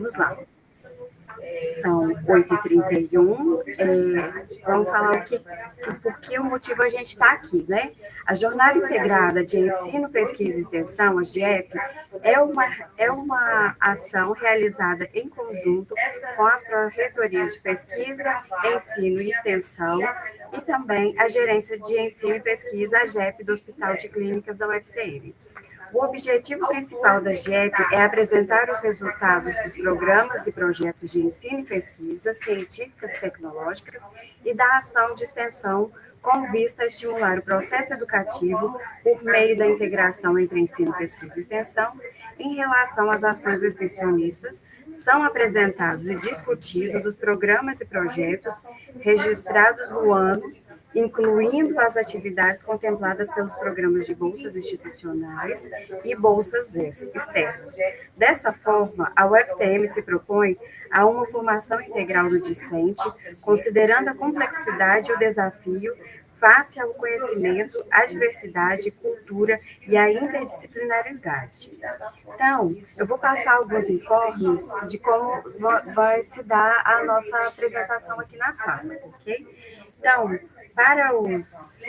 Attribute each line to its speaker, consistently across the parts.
Speaker 1: Vamos lá. São 8h31. Vamos falar por que o motivo a gente está aqui, né? A Jornada Integrada de Ensino, Pesquisa e Extensão, a GEP, é uma ação realizada em conjunto com as Pró-Reitorias de Pesquisa, Ensino e Extensão e também a Gerência de Ensino e Pesquisa, a GEP, do Hospital de Clínicas da UFTM. O objetivo principal da GEP é apresentar os resultados dos programas e projetos de ensino e pesquisa científicas e tecnológicas e da ação de extensão com vista a estimular o processo educativo por meio da integração entre ensino, pesquisa e extensão. Em relação às ações extensionistas, são apresentados e discutidos os programas e projetos registrados no ano, incluindo as atividades contempladas pelos programas de bolsas institucionais e bolsas externas. Desta forma, a UFTM se propõe a uma formação integral do discente, considerando a complexidade e o desafio face ao conhecimento, à diversidade, cultura e à interdisciplinaridade. Então, eu vou passar alguns informes de como vai se dar a nossa apresentação aqui na sala, ok? Então, para os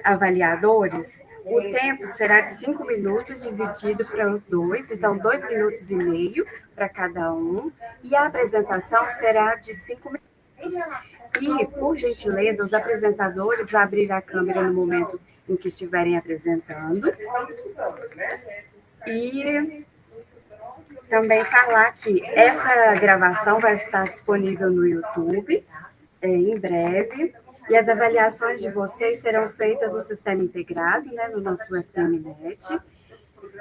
Speaker 1: avaliadores, o tempo será de 5 minutos, dividido para os dois, então 2,5 minutos para cada um, e a apresentação será de 5 minutos. E, por gentileza, os apresentadores abrirem a câmera no momento em que estiverem apresentando. E também falar que essa gravação vai estar disponível no YouTube em breve. E as avaliações de vocês serão feitas no sistema integrado, né, no nosso UFTM-Net.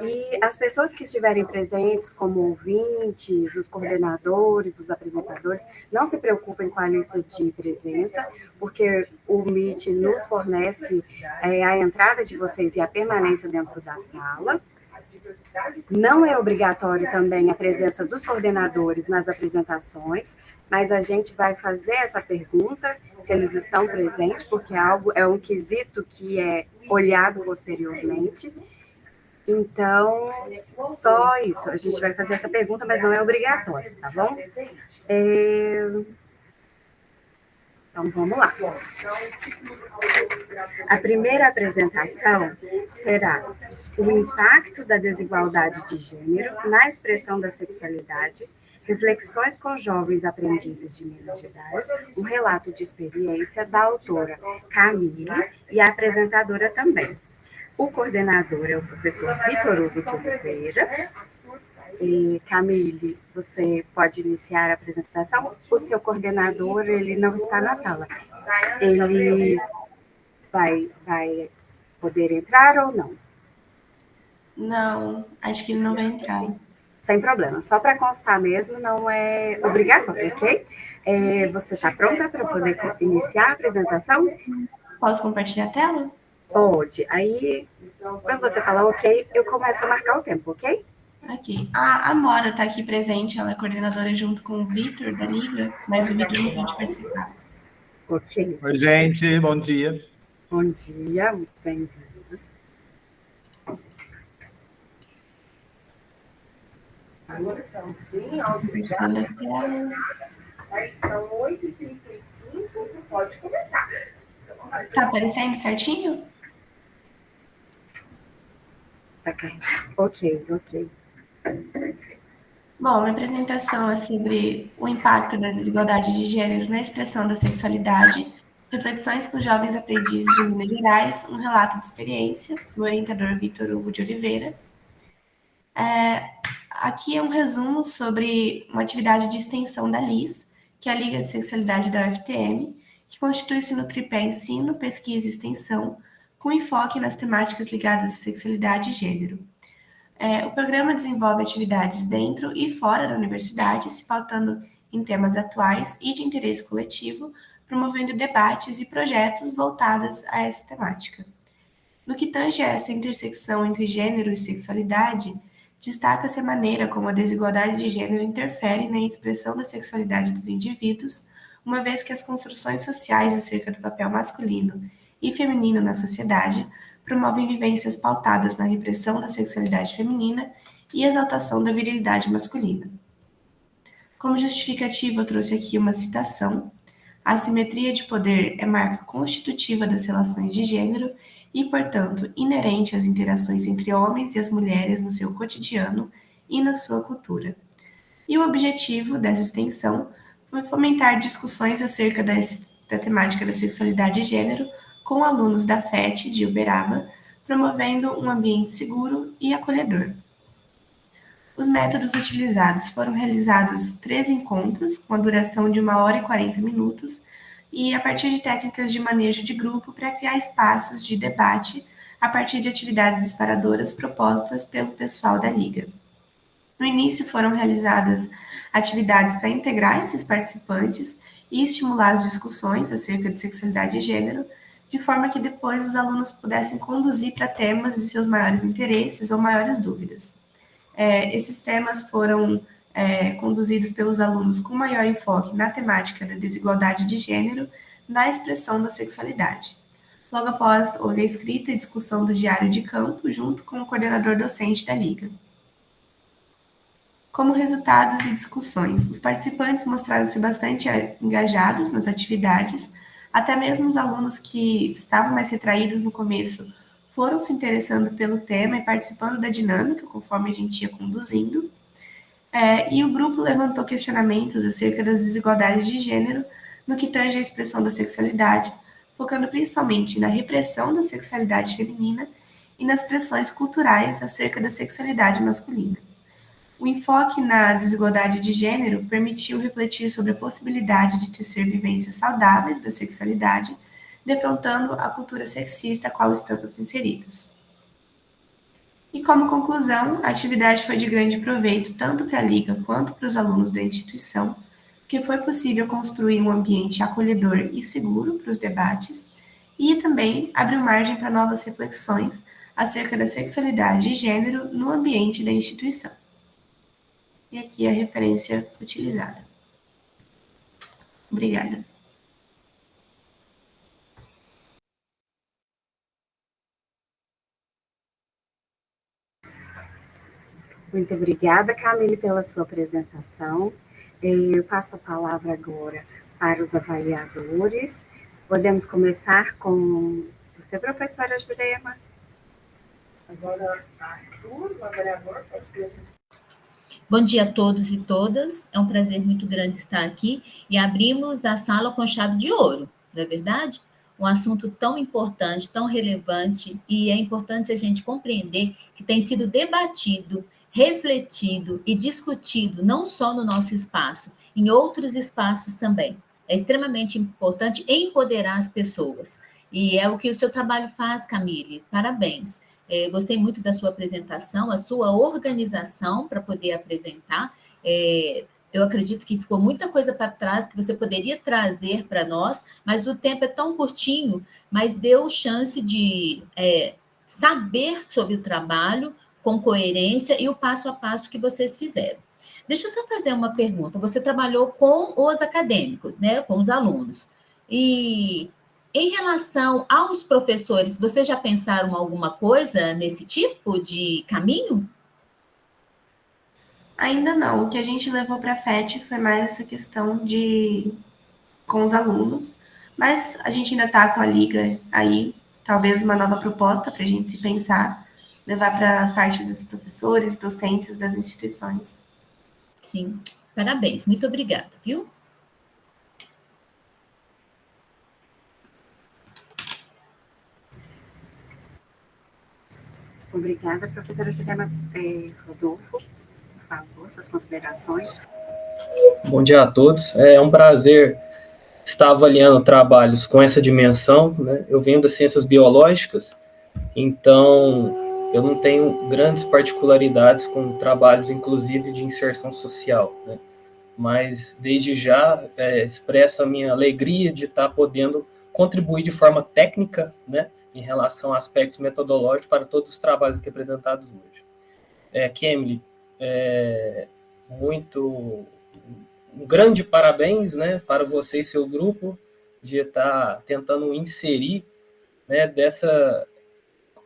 Speaker 1: E as pessoas que estiverem presentes, como ouvintes, os coordenadores, os apresentadores, não se preocupem com a lista de presença, porque o Meet nos fornece a entrada de vocês e a permanência dentro da sala. Não é obrigatório também a presença dos coordenadores nas apresentações, mas a gente vai fazer essa pergunta se eles estão presentes, porque é um quesito que é olhado posteriormente. Então, só isso. A gente vai fazer essa pergunta, mas não é obrigatório, tá bom? Então, vamos lá. A primeira apresentação será o impacto da desigualdade de gênero na expressão da sexualidade, reflexões com jovens aprendizes de Minas Gerais, um relato de experiência da autora Camille e a apresentadora também. O coordenador é o professor Vitor Hugo de Oliveira. Camille, você pode iniciar a apresentação. O seu coordenador, ele não está na sala. Ele vai poder entrar ou não?
Speaker 2: Não, acho que ele não vai entrar.
Speaker 1: Sem problema, só para constar mesmo, não é obrigatório, ok? Você está pronta para poder iniciar a apresentação?
Speaker 2: Posso compartilhar a tela?
Speaker 1: Pode. Aí, quando você falar ok, eu começo a marcar o tempo, ok?
Speaker 2: Ok. A Amora está aqui presente, ela é coordenadora junto com o Vitor da Liga, mas o Vitor não pode participar.
Speaker 1: Ok.
Speaker 3: Oi, gente, bom dia.
Speaker 1: Bom dia, muito bem-vindo. Sim, áudio já. Aí são 8h35, pode começar.
Speaker 2: Tá aparecendo certinho?
Speaker 1: Ok.
Speaker 2: Bom, minha apresentação é sobre o impacto da desigualdade de gênero na expressão da sexualidade, reflexões com jovens aprendizes de Minas Gerais, um relato de experiência, do orientador Vitor Hugo de Oliveira. Aqui é um resumo sobre uma atividade de extensão da LIS, que é a Liga de Sexualidade da UFTM, que constitui-se no tripé ensino, pesquisa e extensão, com enfoque nas temáticas ligadas à sexualidade e gênero. O programa desenvolve atividades dentro e fora da universidade, se pautando em temas atuais e de interesse coletivo, promovendo debates e projetos voltados a essa temática. No que tange a essa intersecção entre gênero e sexualidade, destaca-se a maneira como a desigualdade de gênero interfere na expressão da sexualidade dos indivíduos, uma vez que as construções sociais acerca do papel masculino e feminino na sociedade promovem vivências pautadas na repressão da sexualidade feminina e exaltação da virilidade masculina. Como justificativa, eu trouxe aqui uma citação. A assimetria de poder é marca constitutiva das relações de gênero e, portanto, inerente às interações entre homens e as mulheres no seu cotidiano e na sua cultura. E o objetivo dessa extensão foi fomentar discussões acerca da temática da sexualidade e gênero com alunos da FET de Uberaba, promovendo um ambiente seguro e acolhedor. Os métodos utilizados foram realizados 3 encontros, com a duração de 1 hora e 40 minutos, e a partir de técnicas de manejo de grupo para criar espaços de debate a partir de atividades exploradoras propostas pelo pessoal da Liga. No início foram realizadas atividades para integrar esses participantes e estimular as discussões acerca de sexualidade e gênero, de forma que depois os alunos pudessem conduzir para temas de seus maiores interesses ou maiores dúvidas. Esses temas foram conduzidos pelos alunos com maior enfoque na temática da desigualdade de gênero na expressão da sexualidade. Logo após, houve a escrita e discussão do diário de campo, junto com o coordenador docente da Liga. Como resultados e discussões, os participantes mostraram-se bastante engajados nas atividades, até mesmo os alunos que estavam mais retraídos no começo foram se interessando pelo tema e participando da dinâmica conforme a gente ia conduzindo, e o grupo levantou questionamentos acerca das desigualdades de gênero no que tange à expressão da sexualidade, focando principalmente na repressão da sexualidade feminina e nas pressões culturais acerca da sexualidade masculina. O enfoque na desigualdade de gênero permitiu refletir sobre a possibilidade de tecer vivências saudáveis da sexualidade, defrontando a cultura sexista a qual estamos inseridos. E como conclusão, a atividade foi de grande proveito tanto para a Liga quanto para os alunos da instituição, porque foi possível construir um ambiente acolhedor e seguro para os debates e também abriu margem para novas reflexões acerca da sexualidade e gênero no ambiente da instituição. E aqui a referência utilizada. Obrigada.
Speaker 1: Muito obrigada, Camille, pela sua apresentação. Eu passo a palavra agora para os avaliadores. Podemos começar com você, professora Jurema.
Speaker 3: Agora, Arthur, o avaliador, pode ter esses.
Speaker 4: Bom dia a todos e todas. É um prazer muito grande estar aqui e abrimos a sala com chave de ouro, não é verdade? Um assunto tão importante, tão relevante, e é importante a gente compreender que tem sido debatido, refletido e discutido não só no nosso espaço, em outros espaços também. É extremamente importante empoderar as pessoas. E é o que o seu trabalho faz, Camille. Parabéns. Gostei muito da sua apresentação, a sua organização para poder apresentar. Eu acredito que ficou muita coisa para trás que você poderia trazer para nós, mas o tempo é tão curtinho, mas deu chance de saber sobre o trabalho com coerência e o passo a passo que vocês fizeram. Deixa eu só fazer uma pergunta. Você trabalhou com os acadêmicos, né, com os alunos. E em relação aos professores, vocês já pensaram alguma coisa nesse tipo de caminho?
Speaker 2: Ainda não. O que a gente levou para a FET foi mais essa questão com os alunos, mas a gente ainda está com a Liga aí, talvez uma nova proposta para a gente se pensar, levar para a parte dos professores, docentes das instituições.
Speaker 4: Sim, parabéns. Muito obrigada, viu?
Speaker 1: Obrigada, professora Jurema. Rodolfo, por favor, suas considerações.
Speaker 5: Bom dia a todos. É um prazer estar avaliando trabalhos com essa dimensão, né? Eu venho das ciências biológicas, então eu não tenho grandes particularidades com trabalhos, inclusive, de inserção social, né? Mas, desde já, expresso a minha alegria de estar podendo contribuir de forma técnica, né, em relação a aspectos metodológicos para todos os trabalhos aqui apresentados hoje. Kemily, um grande parabéns, né, para você e seu grupo de estar tentando inserir, né,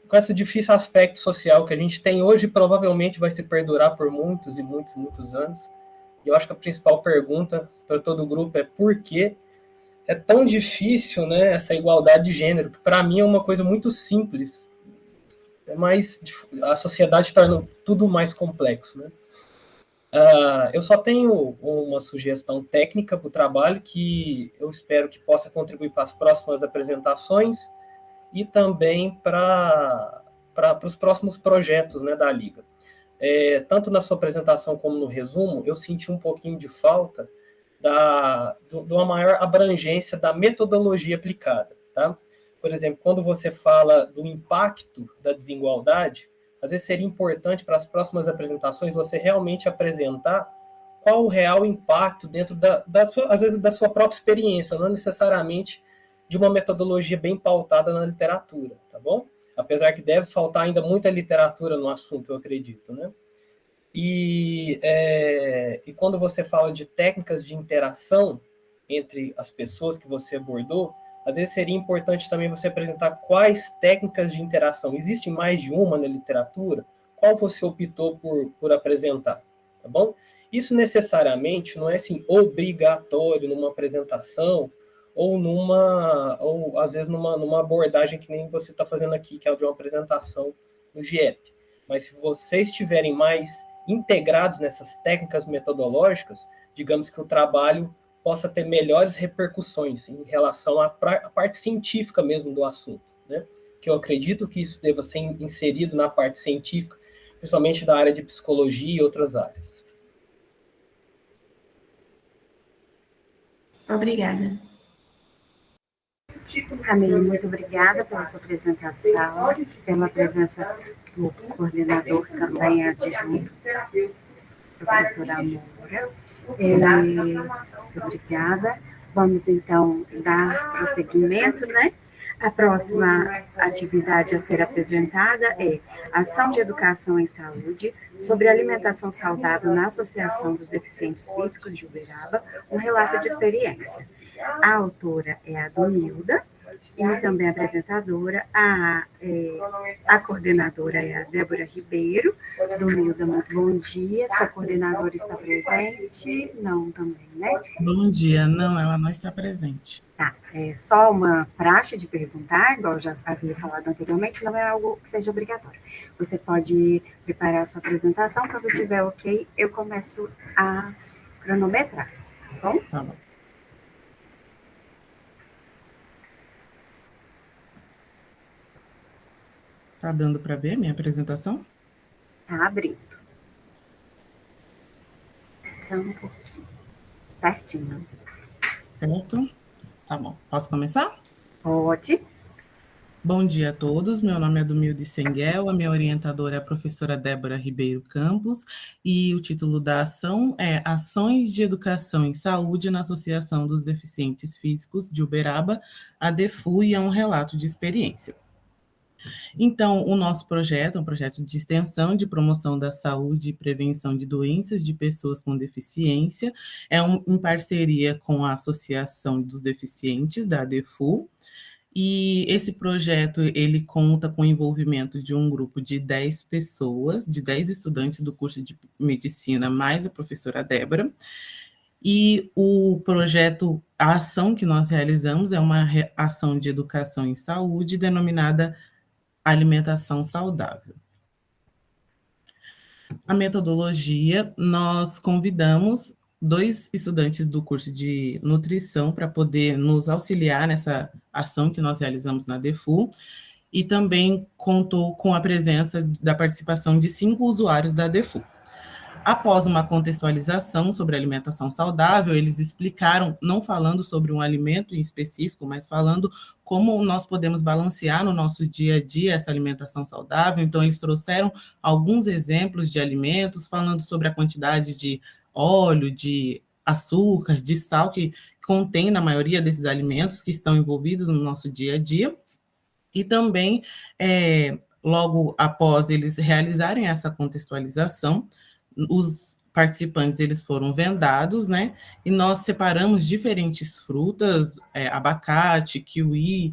Speaker 5: com esse difícil aspecto social que a gente tem hoje, provavelmente vai se perdurar por muitos e muitos, muitos anos, eu acho que a principal pergunta para todo o grupo é por que é tão difícil, né, essa igualdade de gênero, que para mim é uma coisa muito simples, mas a sociedade torna tudo mais complexo, né? Eu só tenho uma sugestão técnica para o trabalho que eu espero que possa contribuir para as próximas apresentações e também para os próximos projetos, né, da Liga. Tanto na sua apresentação como no resumo, eu senti um pouquinho de falta de uma maior abrangência da metodologia aplicada. Tá? Por exemplo, quando você fala do impacto da desigualdade, às vezes seria importante para as próximas apresentações você realmente apresentar qual o real impacto dentro às vezes da sua própria experiência, não necessariamente de uma metodologia bem pautada na literatura, tá bom? Apesar que deve faltar ainda muita literatura no assunto, eu acredito, né? E quando você fala de técnicas de interação entre as pessoas que você abordou, às vezes seria importante também você apresentar quais técnicas de interação. Existe mais de uma na literatura? Qual você optou por apresentar? Tá bom? Isso necessariamente não é assim, obrigatório numa apresentação ou às vezes numa abordagem que nem você está fazendo aqui, que é de uma apresentação no GIEP. Mas se vocês estiverem mais integrados nessas técnicas metodológicas, digamos que o trabalho possa ter melhores repercussões em relação à parte científica mesmo do assunto, né? Que eu acredito que isso deva ser inserido na parte científica, principalmente da área de psicologia e outras áreas.
Speaker 2: Obrigada.
Speaker 1: Camila, muito obrigada pela sua apresentação, pela presença do coordenador, que também é adjunto, professora Amora. Muito obrigada. Vamos, então, dar prosseguimento, né? A próxima atividade a ser apresentada é Ação de Educação em Saúde sobre Alimentação Saudável na Associação dos Deficientes Físicos de Uberaba, um relato de experiência. A autora é a Donilda, e também a apresentadora, a coordenadora é a Débora Ribeiro. Donilda, muito bom dia. Sua coordenadora está presente? Não, também, né?
Speaker 6: Bom dia. Não, ela não está presente.
Speaker 1: Tá, é só uma praxe de perguntar, igual eu já havia falado anteriormente, não é algo que seja obrigatório. Você pode preparar a sua apresentação, quando estiver ok, eu começo a cronometrar, tá bom?
Speaker 6: Tá bom. Tá dando para ver minha apresentação?
Speaker 1: Tá abrindo. Então, um pouquinho. Certinho.
Speaker 6: Certo? Tá bom. Posso começar?
Speaker 1: Pode.
Speaker 6: Bom dia a todos. Meu nome é Dumilde Senguel, a minha orientadora é a professora Débora Ribeiro Campos, e o título da ação é Ações de Educação em Saúde na Associação dos Deficientes Físicos de Uberaba, a DEFU, e é um relato de experiência. Então, o nosso projeto é um projeto de extensão de promoção da saúde e prevenção de doenças de pessoas com deficiência, em parceria com a Associação dos Deficientes, da ADEFU, e esse projeto, ele conta com o envolvimento de um grupo de 10 pessoas, de 10 estudantes do curso de medicina, mais a professora Débora, e o projeto, a ação que nós realizamos é uma ação de educação em saúde, denominada alimentação saudável. A metodologia, nós convidamos 2 estudantes do curso de nutrição para poder nos auxiliar nessa ação que nós realizamos na DEFU, e também contou com a presença da participação de 5 usuários da DEFU. Após uma contextualização sobre alimentação saudável, eles explicaram, não falando sobre um alimento em específico, mas falando como nós podemos balancear no nosso dia a dia essa alimentação saudável. Então, eles trouxeram alguns exemplos de alimentos, falando sobre a quantidade de óleo, de açúcar, de sal que contém na maioria desses alimentos que estão envolvidos no nosso dia a dia. E também, logo após eles realizarem essa contextualização, os participantes, eles foram vendados, né, e nós separamos diferentes frutas, abacate, kiwi,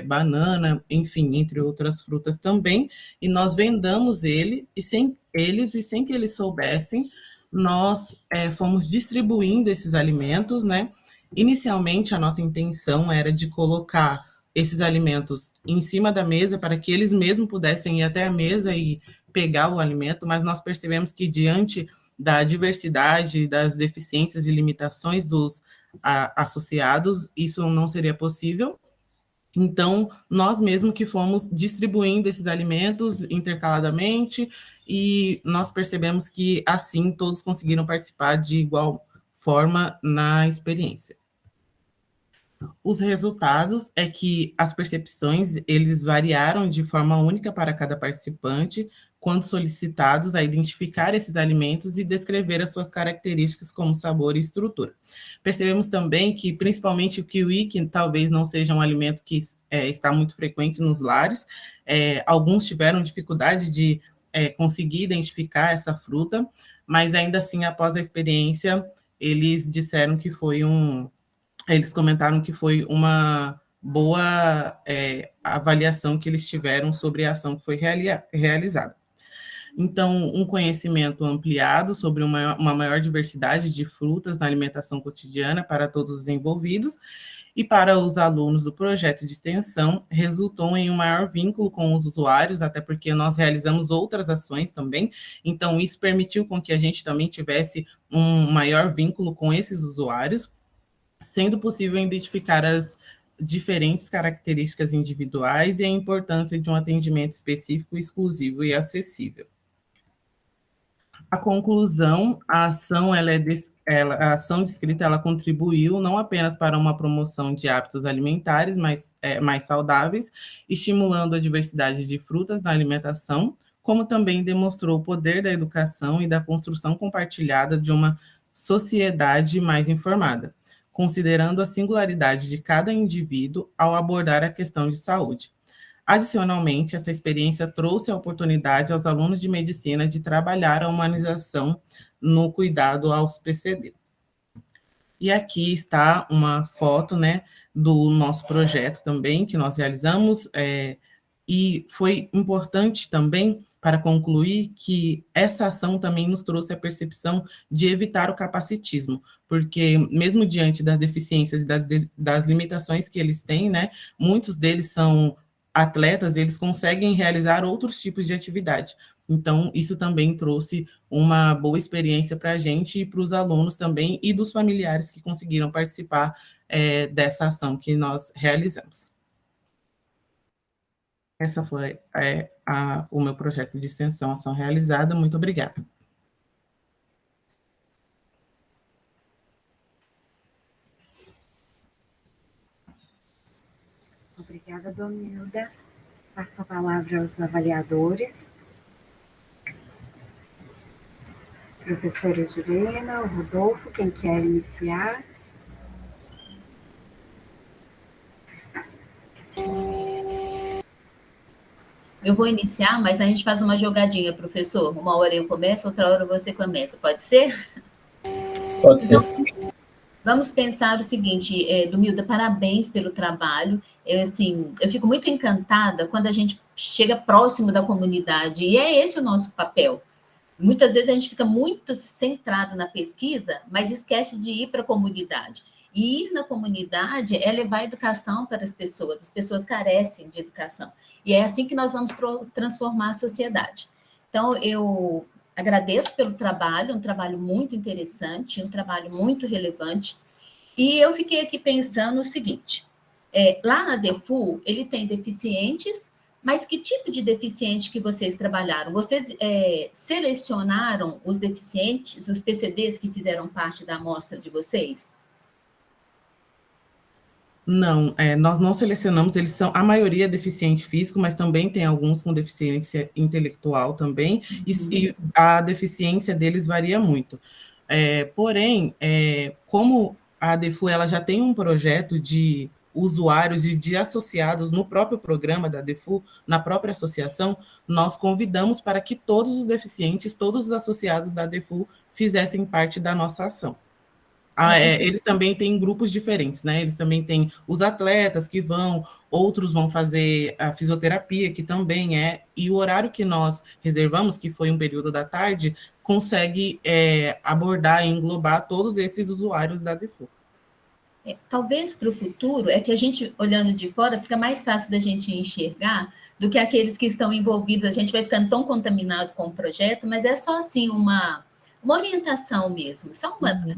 Speaker 6: banana, enfim, entre outras frutas também, e nós vendamos sem que eles soubessem, nós fomos distribuindo esses alimentos, né? Inicialmente, a nossa intenção era de colocar esses alimentos em cima da mesa para que eles mesmos pudessem ir até a mesa e pegar o alimento, mas nós percebemos que, diante da diversidade, das deficiências e limitações dos associados, isso não seria possível. Então, nós mesmos que fomos distribuindo esses alimentos intercaladamente e nós percebemos que, assim, todos conseguiram participar de igual forma na experiência. Os resultados é que as percepções, eles variaram de forma única para cada participante, quando solicitados a identificar esses alimentos e descrever as suas características como sabor e estrutura. Percebemos também que, principalmente o kiwi, que talvez não seja um alimento que está muito frequente nos lares, alguns tiveram dificuldade de conseguir identificar essa fruta, mas ainda assim, após a experiência, eles disseram que eles comentaram que foi uma boa avaliação que eles tiveram sobre a ação que foi realizada. Então, um conhecimento ampliado sobre uma maior diversidade de frutas na alimentação cotidiana para todos os envolvidos e para os alunos do projeto de extensão, resultou em um maior vínculo com os usuários, até porque nós realizamos outras ações também, então isso permitiu com que a gente também tivesse um maior vínculo com esses usuários, sendo possível identificar as diferentes características individuais e a importância de um atendimento específico, exclusivo e acessível. A conclusão, a ação descrita, ela contribuiu não apenas para uma promoção de hábitos alimentares mais saudáveis, estimulando a diversidade de frutas na alimentação, como também demonstrou o poder da educação e da construção compartilhada de uma sociedade mais informada, considerando a singularidade de cada indivíduo ao abordar a questão de saúde. Adicionalmente, essa experiência trouxe a oportunidade aos alunos de medicina de trabalhar a humanização no cuidado aos PCD. E aqui está uma foto, né, do nosso projeto também, que nós realizamos, e foi importante também, para concluir, que essa ação também nos trouxe a percepção de evitar o capacitismo, porque mesmo diante das deficiências e das limitações que eles têm, né, muitos deles são atletas, eles conseguem realizar outros tipos de atividade. Então, isso também trouxe uma boa experiência para a gente e para os alunos também, e dos familiares que conseguiram participar dessa ação que nós realizamos. Essa foi o meu projeto de extensão, ação realizada. Muito obrigada.
Speaker 1: Obrigada, Domilda. Passo a palavra aos avaliadores. Professora Jurema, o Rodolfo, quem quer iniciar?
Speaker 4: Eu vou iniciar, mas a gente faz uma jogadinha, professor. Uma hora eu começo, outra hora você começa. Pode ser?
Speaker 5: Pode ser.
Speaker 4: Então, vamos pensar o seguinte, Domilda, parabéns pelo trabalho. Eu fico muito encantada quando a gente chega próximo da comunidade, e é esse o nosso papel. Muitas vezes a gente fica muito centrado na pesquisa, mas esquece de ir para a comunidade. E ir na comunidade é levar educação para as pessoas carecem de educação. E é assim que nós vamos transformar a sociedade. Então, eu agradeço pelo trabalho, um trabalho muito interessante, um trabalho muito relevante. E eu fiquei aqui pensando o seguinte, lá na DEFU, ele tem deficientes, mas que tipo de deficiente que vocês trabalharam? Vocês selecionaram os deficientes, os PCDs que fizeram parte da amostra de vocês?
Speaker 6: Não, nós não selecionamos, eles são, a maioria é deficiente físico, mas também tem alguns com deficiência intelectual também, e a deficiência deles varia muito. Porém, como a DEFU ela já tem um projeto de usuários e de associados no próprio programa da DEFU, na própria associação, nós convidamos para que todos os deficientes, todos os associados da DEFU fizessem parte da nossa ação. Eles também têm grupos diferentes, né? Eles também têm os atletas que vão, outros vão fazer a fisioterapia, que também e o horário que nós reservamos, que foi um período da tarde, consegue abordar e englobar todos esses usuários da DEFU.
Speaker 4: Talvez para o futuro, é que a gente, olhando de fora, fica mais fácil da gente enxergar do que aqueles que estão envolvidos. A gente vai ficando tão contaminado com o projeto, mas é só assim uma orientação mesmo, só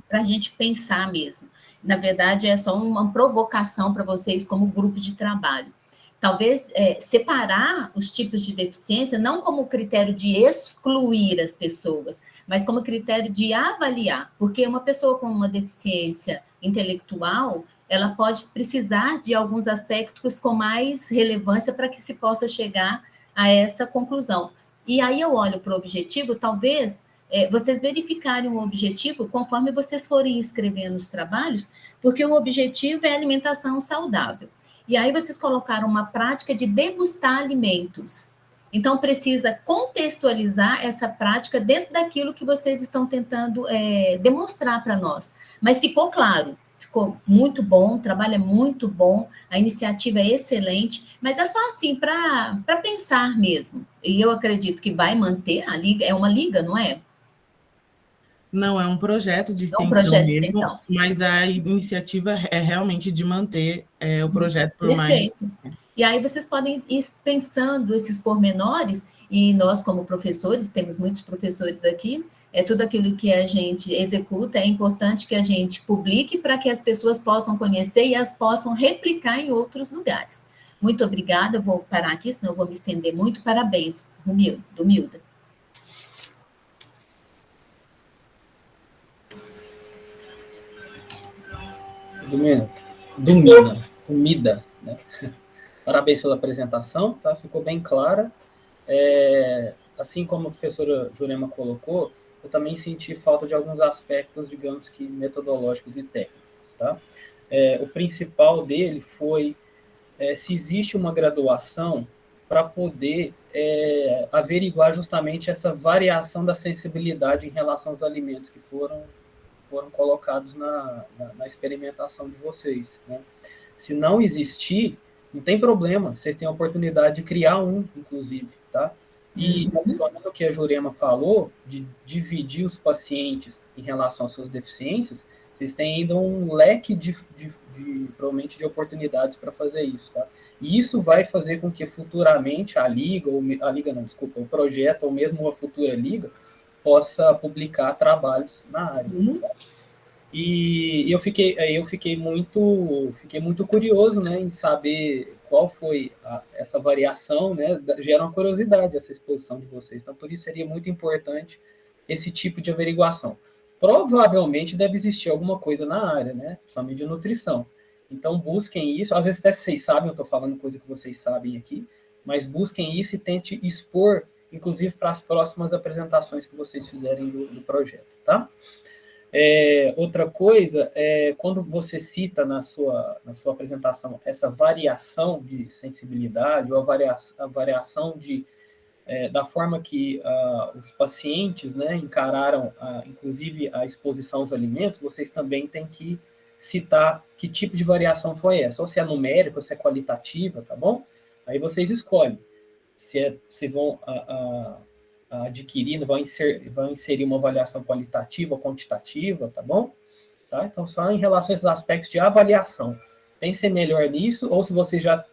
Speaker 4: para a gente pensar mesmo. Na verdade, é só uma provocação para vocês como grupo de trabalho. Talvez separar os tipos de deficiência, não como critério de excluir as pessoas, mas como critério de avaliar, porque uma pessoa com uma deficiência intelectual, ela pode precisar de alguns aspectos com mais relevância para que se possa chegar a essa conclusão. E aí eu olho para o objetivo, talvez vocês verificarem o objetivo conforme vocês forem escrevendo os trabalhos, porque o objetivo é alimentação saudável. E aí vocês colocaram uma prática de degustar alimentos. Então, precisa contextualizar essa prática dentro daquilo que vocês estão tentando demonstrar para nós. Mas ficou claro, ficou muito bom, o trabalho é muito bom, a iniciativa é excelente, mas é só assim, para pensar mesmo. E eu acredito que vai manter a liga, é uma liga, não é?
Speaker 6: Não, é um projeto de extensão mesmo, mas a iniciativa é realmente de manter o projeto por mais...
Speaker 4: E aí vocês podem ir pensando esses pormenores, e nós, como professores, temos muitos professores aqui, tudo aquilo que a gente executa, é importante que a gente publique para que as pessoas possam conhecer e as possam replicar em outros lugares. Muito obrigada, eu vou parar aqui, senão eu vou me estender muito. Parabéns, Milda.
Speaker 5: Comida, né? Parabéns pela apresentação, tá? Ficou bem clara. Assim como a professora Jurema colocou, eu também senti falta de alguns aspectos, digamos que metodológicos e técnicos, tá? O principal dele foi se existe uma graduação para poder averiguar justamente essa variação da sensibilidade em relação aos alimentos que foram colocados na experimentação de vocês, né? Se não existir, não tem problema, vocês têm a oportunidade de criar inclusive, tá? E adicionando o que a Jurema falou, de dividir os pacientes em relação às suas deficiências, vocês têm ainda um leque provavelmente de oportunidades para fazer isso, tá? E isso vai fazer com que futuramente o projeto, ou mesmo a futura liga, possa publicar trabalhos na área. Tá? E eu fiquei muito curioso, né, em saber qual foi essa variação, né? Gera uma curiosidade essa exposição de vocês. Então, por isso seria muito importante esse tipo de averiguação. Provavelmente deve existir alguma coisa na área, né? Principalmente de nutrição. Então, busquem isso. Às vezes até vocês sabem, eu estou falando coisa que vocês sabem aqui, mas busquem isso e tente expor, inclusive, para as próximas apresentações que vocês fizerem do projeto, tá? Outra coisa, quando você cita na sua apresentação essa variação de sensibilidade, ou a variação da forma que os pacientes, né, encararam, inclusive, a exposição aos alimentos, vocês também têm que citar que tipo de variação foi essa, ou se é numérica, ou se é qualitativa, tá bom? Aí vocês escolhem se vocês vão adquirir, vão inserir uma avaliação qualitativa ou quantitativa, tá bom? Tá? Então, só em relação a esses aspectos de avaliação. Pensem melhor nisso, ou se vocês já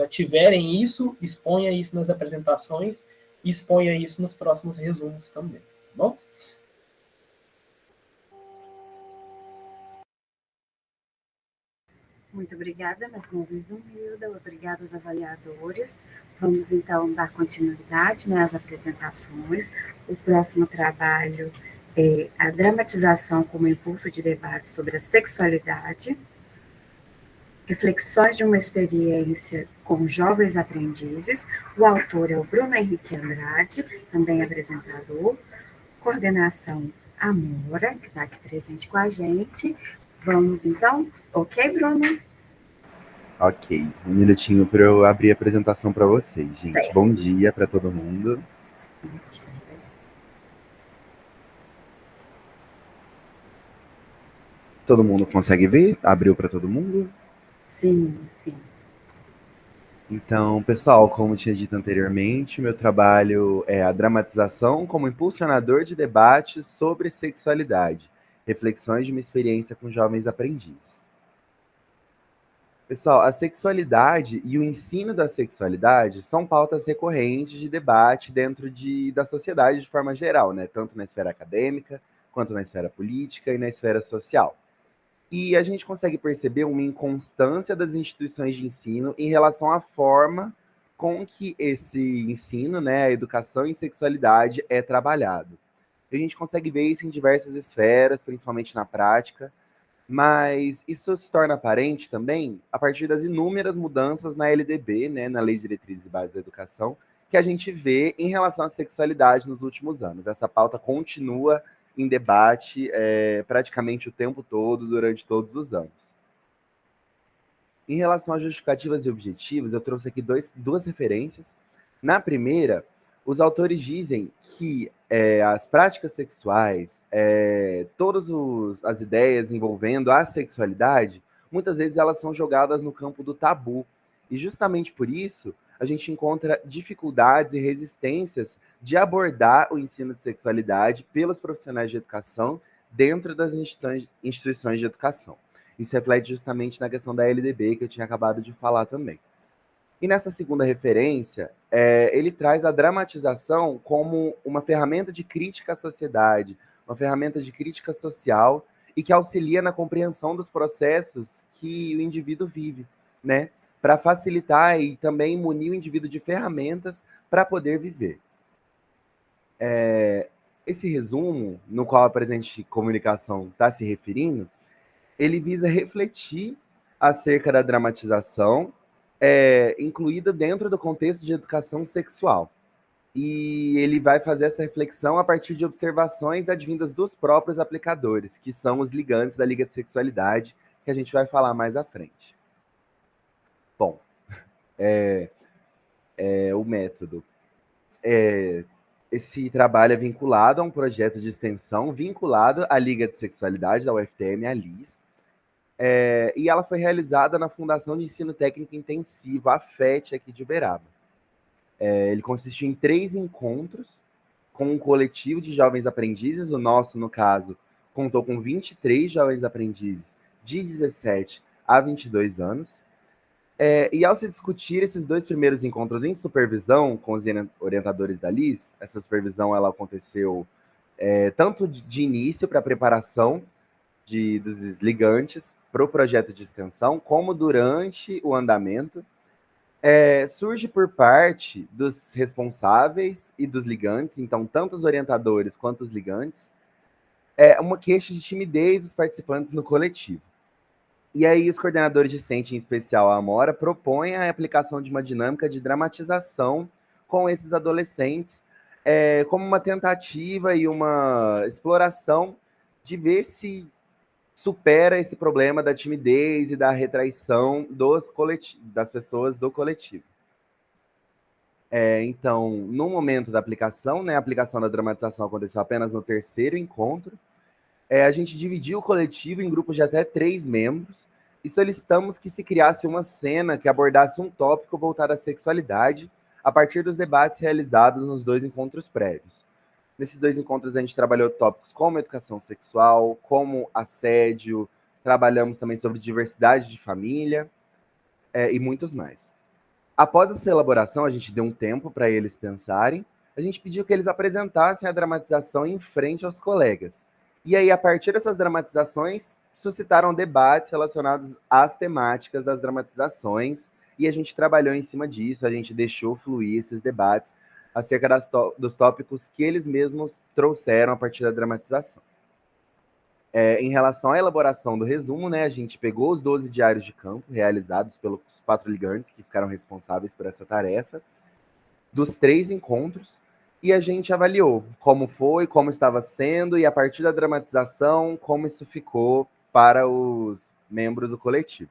Speaker 5: tiverem isso, exponha isso nas apresentações e exponha isso nos próximos resumos também, tá bom?
Speaker 1: Muito obrigada, mais uma vez, Milda. Obrigada aos avaliadores. Vamos, então, dar continuidade, né, às apresentações. O próximo trabalho é a dramatização como impulso de debate sobre a sexualidade, reflexões de uma experiência com jovens aprendizes. O autor é o Bruno Henrique Andrade, também apresentador. Coordenação Amora, que está aqui presente com a gente. Vamos, então? Ok, Bruno?
Speaker 7: Ok, um minutinho para eu abrir a apresentação para vocês, gente. Bom dia para todo mundo. Todo mundo consegue ver? Abriu para todo mundo?
Speaker 1: Sim, sim.
Speaker 7: Então, pessoal, como tinha dito anteriormente, meu trabalho é a dramatização como impulsionador de debates sobre sexualidade, reflexões de uma experiência com jovens aprendizes. Pessoal, a sexualidade e o ensino da sexualidade são pautas recorrentes de debate dentro da sociedade de forma geral, né? Tanto na esfera acadêmica, quanto na esfera política e na esfera social. E a gente consegue perceber uma inconstância das instituições de ensino em relação à forma com que esse ensino, né, a educação em sexualidade é trabalhado. A gente consegue ver isso em diversas esferas, principalmente na prática, mas isso se torna aparente também a partir das inúmeras mudanças na LDB, né, na Lei de Diretrizes e Bases da Educação, que a gente vê em relação à sexualidade nos últimos anos. Essa pauta continua em debate praticamente o tempo todo, durante todos os anos. Em relação às justificativas e objetivos, eu trouxe aqui duas referências. Na primeira, os autores dizem que as práticas sexuais, todas as ideias envolvendo a sexualidade, muitas vezes elas são jogadas no campo do tabu. E justamente por isso, a gente encontra dificuldades e resistências de abordar o ensino de sexualidade pelos profissionais de educação dentro das instituições de educação. Isso reflete justamente na questão da LDB, que eu tinha acabado de falar também. E nessa segunda referência, ele traz a dramatização como uma ferramenta de crítica à sociedade, uma ferramenta de crítica social e que auxilia na compreensão dos processos que o indivíduo vive, né? Para facilitar e também munir o indivíduo de ferramentas para poder viver. Esse resumo, no qual a presente comunicação está se referindo, ele visa refletir acerca da dramatização incluída dentro do contexto de educação sexual. E ele vai fazer essa reflexão a partir de observações advindas dos próprios aplicadores, que são os ligantes da Liga de Sexualidade, que a gente vai falar mais à frente. Bom, o método. Esse trabalho é vinculado a um projeto de extensão vinculado à Liga de Sexualidade da UFTM, a LIS, e ela foi realizada na Fundação de Ensino Técnico Intensivo, a FET, aqui de Uberaba. Ele consistiu em 3 encontros com um coletivo de jovens aprendizes. O nosso, no caso, contou com 23 jovens aprendizes de 17 a 22 anos. E ao se discutir esses 2 primeiros encontros em supervisão com os orientadores da LIS, essa supervisão ela aconteceu tanto de início para a preparação dos ligantes para o projeto de extensão, como durante o andamento, surge por parte dos responsáveis e dos ligantes, então tanto os orientadores quanto os ligantes, uma queixa de timidez dos participantes no coletivo. E aí os coordenadores discentes, em especial a Amora, propõem a aplicação de uma dinâmica de dramatização com esses adolescentes, como uma tentativa e uma exploração de ver se supera esse problema da timidez e da retraição das pessoas do coletivo. Então, no momento da aplicação, né, a aplicação da dramatização aconteceu apenas no 3º encontro. A gente dividiu o coletivo em grupos de até 3 membros e solicitamos que se criasse uma cena que abordasse um tópico voltado à sexualidade a partir dos debates realizados nos 2 encontros prévios. Nesses 2 encontros a gente trabalhou tópicos como educação sexual, como assédio, trabalhamos também sobre diversidade de família e muitos mais. Após essa elaboração, a gente deu um tempo para eles pensarem, a gente pediu que eles apresentassem a dramatização em frente aos colegas. E aí, a partir dessas dramatizações, suscitaram debates relacionados às temáticas das dramatizações, e a gente trabalhou em cima disso, a gente deixou fluir esses debates acerca dos tópicos que eles mesmos trouxeram a partir da dramatização. Em relação à elaboração do resumo, né, a gente pegou os 12 diários de campo realizados pelos 4 ligantes que ficaram responsáveis por essa tarefa, dos 3 encontros, e a gente avaliou como foi, como estava sendo, e a partir da dramatização, como isso ficou para os membros do coletivo.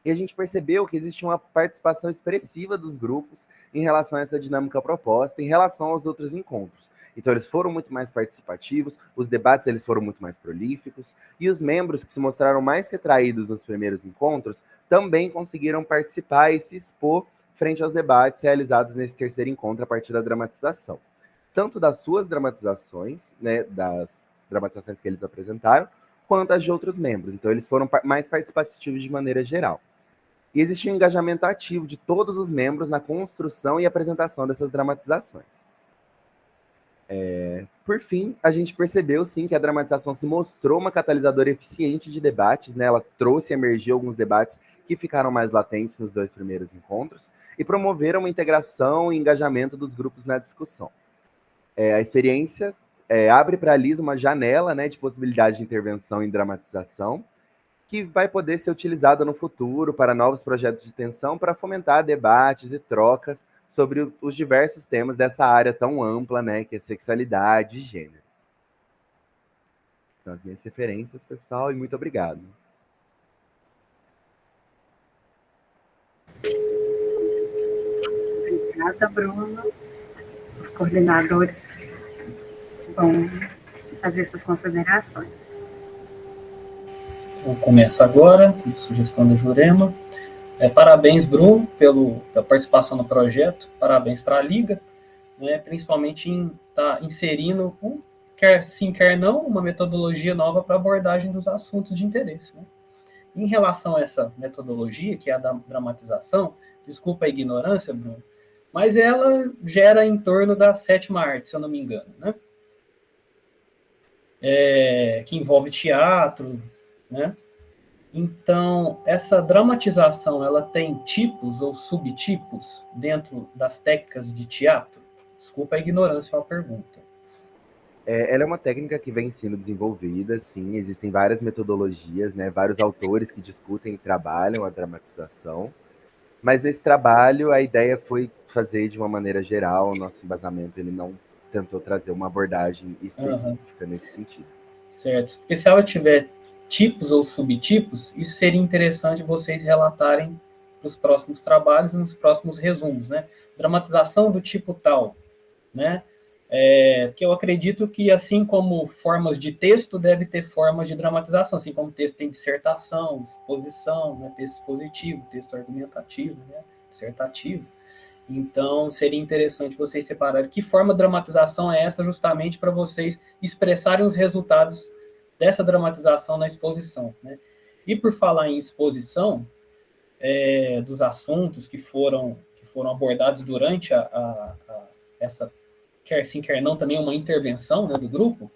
Speaker 7: E a gente percebeu que existe uma participação expressiva dos grupos em relação a essa dinâmica proposta, em relação aos outros encontros. Então, eles foram muito mais participativos, os debates eles foram muito mais prolíficos, e os membros que se mostraram mais retraídos nos primeiros encontros também conseguiram participar e se expor frente aos debates realizados nesse terceiro encontro a partir da dramatização. Tanto das suas dramatizações, né, das dramatizações que eles apresentaram, quanto as de outros membros. Então, eles foram mais participativos de maneira geral. E existe um engajamento ativo de todos os membros na construção e apresentação dessas dramatizações. Por fim, a gente percebeu, sim, que a dramatização se mostrou uma catalisadora eficiente de debates, né? Ela trouxe e emergiu alguns debates que ficaram mais latentes nos 2 primeiros encontros e promoveram uma integração e engajamento dos grupos na discussão. A experiência abre para a Liz uma janela, né, de possibilidade de intervenção em dramatização, que vai poder ser utilizada no futuro para novos projetos de extensão para fomentar debates e trocas sobre os diversos temas dessa área tão ampla, né, que é sexualidade e gênero. Então, as minhas referências, pessoal, e muito obrigado.
Speaker 1: Obrigada, Bruno. Os coordenadores vão fazer suas considerações.
Speaker 5: Eu começo agora, com sugestão da Jurema. Parabéns, Bruno, pela participação no projeto. Parabéns para a Liga, né, principalmente em estar inserindo, quer sim, quer não, uma metodologia nova para abordagem dos assuntos de interesse. Né? Em relação a essa metodologia, que é a da dramatização, desculpa a ignorância, Bruno, mas ela gera em torno da 7ª arte, se eu não me engano, né? Que envolve teatro, né? Então, essa dramatização, ela tem tipos ou subtipos dentro das técnicas de teatro? Desculpa a ignorância, é uma pergunta.
Speaker 7: Ela é uma técnica que vem sendo desenvolvida, sim, existem várias metodologias, né, vários autores que discutem e trabalham a dramatização, mas nesse trabalho a ideia foi fazer de uma maneira geral, o nosso embasamento ele não tentou trazer uma abordagem específica nesse sentido.
Speaker 5: Certo, porque se ela tiver tipos ou subtipos, isso seria interessante vocês relatarem nos próximos trabalhos e nos próximos resumos, né? Dramatização do tipo tal, né? Que eu acredito que, assim como formas de texto, deve ter formas de dramatização, assim como texto tem dissertação, exposição, né? Texto expositivo, texto argumentativo, né? Dissertativo. Então, seria interessante vocês separarem que forma de dramatização é essa, justamente para vocês expressarem os resultados dessa dramatização na exposição. Né? E por falar em exposição, dos assuntos que foram abordados durante essa, quer sim, quer não, também uma intervenção, né, do grupo,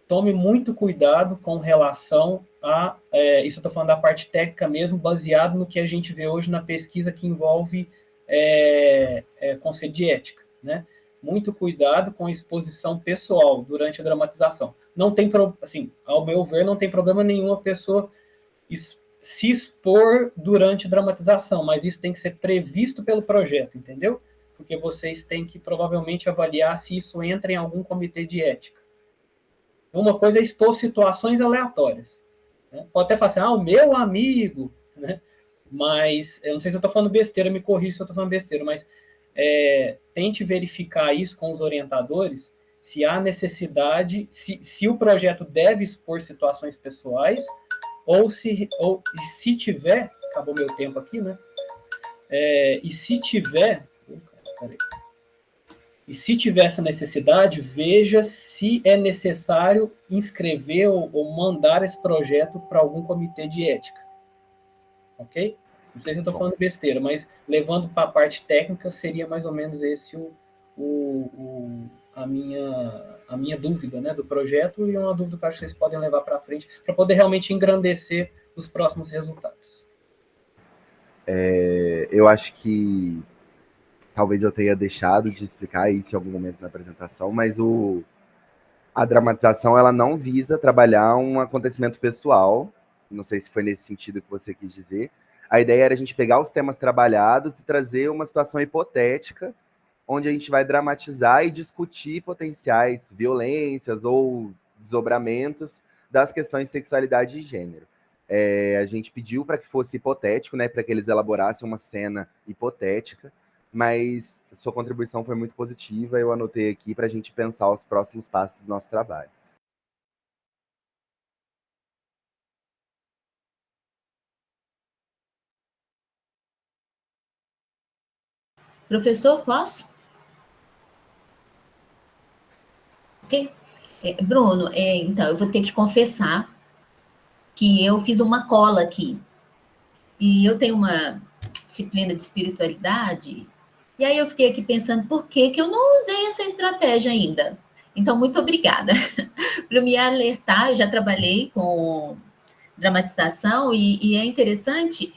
Speaker 5: tome muito cuidado com relação a, isso eu estou falando da parte técnica mesmo, baseado no que a gente vê hoje na pesquisa que envolve conceito de ética, né? Muito cuidado com a exposição pessoal durante a dramatização. Não tem, assim, ao meu ver, não tem problema nenhum a pessoa se expor durante a dramatização, mas isso tem que ser previsto pelo projeto, entendeu? Porque vocês têm que provavelmente avaliar se isso entra em algum comitê de ética. Uma coisa é expor situações aleatórias. Né? Pode até falar assim, o meu amigo, né? Mas, eu não sei se eu estou falando besteira, me corrija se eu estou falando besteira, mas tente verificar isso com os orientadores, se há necessidade, se o projeto deve expor situações pessoais, ou se tiver, acabou meu tempo aqui, né? E se tiver essa necessidade, veja se é necessário inscrever ou mandar esse projeto para algum comitê de ética. Ok? Não sei se eu estou falando besteira, mas levando para a parte técnica, seria mais ou menos esse a minha dúvida, né, do projeto, e uma dúvida que acho que vocês podem levar para frente para poder realmente engrandecer os próximos resultados.
Speaker 7: Eu acho que talvez eu tenha deixado de explicar isso em algum momento na apresentação, mas a dramatização ela não visa trabalhar um acontecimento pessoal, não sei se foi nesse sentido que você quis dizer. A ideia era a gente pegar os temas trabalhados e trazer uma situação hipotética, onde a gente vai dramatizar e discutir potenciais violências ou desdobramentos das questões de sexualidade e gênero. A gente pediu para que fosse hipotético, né, para que eles elaborassem uma cena hipotética, mas a sua contribuição foi muito positiva, eu anotei aqui para a gente pensar os próximos passos do nosso trabalho.
Speaker 4: Professor, posso? Ok. Bruno, então, eu vou ter que confessar que eu fiz uma cola aqui. E eu tenho uma disciplina de espiritualidade, e aí eu fiquei aqui pensando por que eu não usei essa estratégia ainda. Então, muito obrigada por me alertar. Eu já trabalhei com dramatização e é interessante,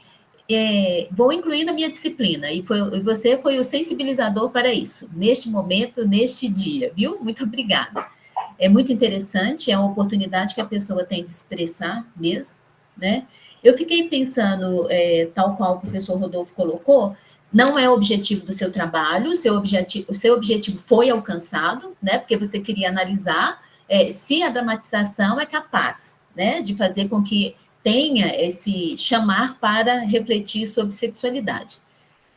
Speaker 4: vou incluir na minha disciplina, e você foi o sensibilizador para isso, neste momento, neste dia, viu? Muito obrigada. É muito interessante, é uma oportunidade que a pessoa tem de expressar mesmo, né? Eu fiquei pensando, tal qual o professor Rodolfo colocou, não é o objetivo do seu trabalho, o seu objetivo foi alcançado, né? Porque você queria analisar se a dramatização é capaz, né, de fazer com que tenha esse chamar para refletir sobre sexualidade.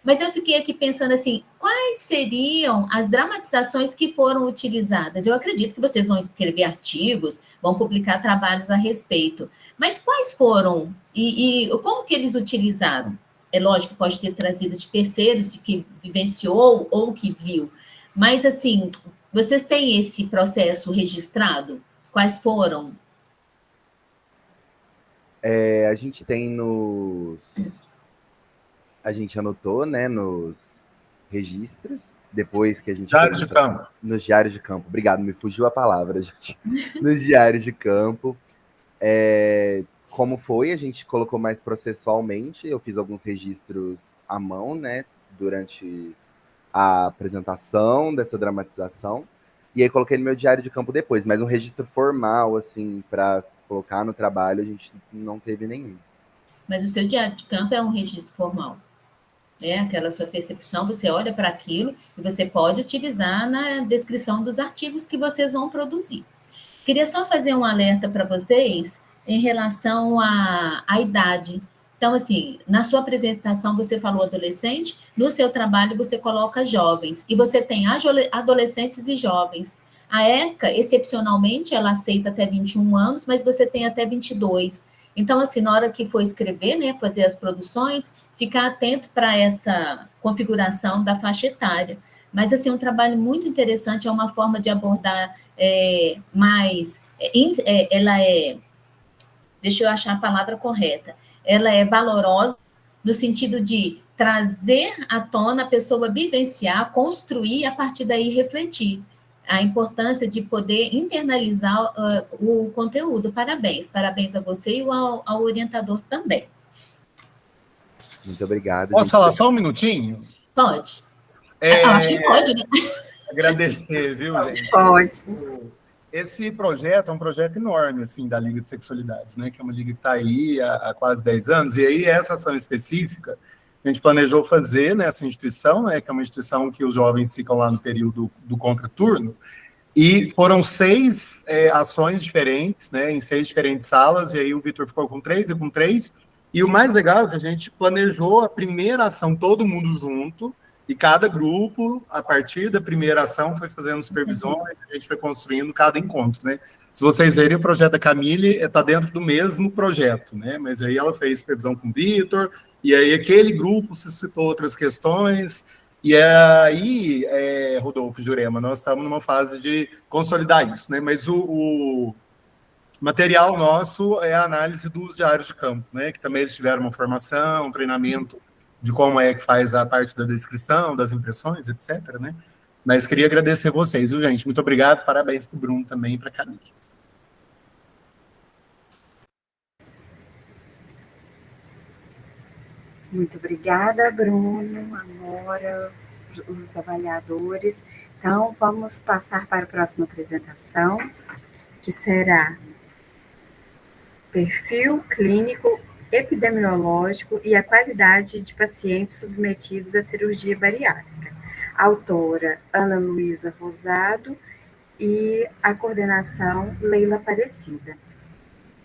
Speaker 4: Mas eu fiquei aqui pensando assim, quais seriam as dramatizações que foram utilizadas? Eu acredito que vocês vão escrever artigos, vão publicar trabalhos a respeito, mas quais foram e como que eles utilizaram? É lógico que pode ter trazido de terceiros, de que vivenciou ou que viu, mas assim, vocês têm esse processo registrado? Quais foram?
Speaker 7: A gente tem a gente anotou, né, nos registros, depois que a gente...
Speaker 8: Diário de campo.
Speaker 7: Nos diários de campo. Obrigado, me fugiu a palavra, gente. Nos diários de campo. Como foi, a gente colocou mais processualmente, eu fiz alguns registros à mão, né, durante a apresentação dessa dramatização, e aí coloquei no meu diário de campo depois, mas um registro formal, assim, para colocar no trabalho, a gente não teve nenhum.
Speaker 4: Mas o seu diário de campo é um registro formal, né? Aquela sua percepção, você olha para aquilo e você pode utilizar na descrição dos artigos que vocês vão produzir. Queria só fazer um alerta para vocês em relação à idade. Então, assim, na sua apresentação você falou adolescente, no seu trabalho você coloca jovens, e você tem adolescentes e jovens. A ECA, excepcionalmente, ela aceita até 21 anos, mas você tem até 22. Então, assim, na hora que for escrever, né, fazer as produções, ficar atento para essa configuração da faixa etária. Mas, assim, um trabalho muito interessante, é uma forma de abordar mais... ela é... Deixa eu achar a palavra correta. Ela é valorosa no sentido de trazer à tona, a pessoa vivenciar, construir, e a partir daí refletir. A importância de poder internalizar o conteúdo. Parabéns. Parabéns a você e ao orientador também.
Speaker 7: Muito obrigado.
Speaker 8: Posso falar só um minutinho?
Speaker 4: Pode. Acho que pode, né?
Speaker 8: Agradecer, viu, gente?
Speaker 1: Pode.
Speaker 8: Esse projeto é um projeto enorme, assim, da Liga de Sexualidade, né? Que é uma liga que está aí há quase 10 anos, e aí essa ação específica a gente planejou fazer nessa instituição, né? Que é uma instituição que os jovens ficam lá no período do contraturno, e foram 6 ações diferentes, né? Em 6 diferentes salas, e aí o Vitor ficou com 3 e com 3, e o mais legal é que a gente planejou a primeira ação todo mundo junto, e cada grupo, a partir da primeira ação, foi fazendo supervisões, a gente foi construindo cada encontro, né? Se vocês verem, o projeto da Camille está dentro do mesmo projeto, né? Mas aí ela fez supervisão com o Vitor, e aí aquele grupo suscitou outras questões, e aí, Rodolfo e Jurema, nós estamos numa fase de consolidar isso, né? Mas o material nosso é a análise dos diários de campo, né? Que também eles tiveram uma formação, um treinamento de como é que faz a parte da descrição, das impressões, etc., né? Mas queria agradecer vocês, viu, gente? Muito obrigado, parabéns para o Bruno também e para a Camille.
Speaker 1: Muito obrigada, Bruno, Amora, os avaliadores. Então, vamos passar para a próxima apresentação, que será perfil clínico epidemiológico e a qualidade de pacientes submetidos à cirurgia bariátrica. Autora Ana Luísa Rosado e a coordenação Leila Aparecida.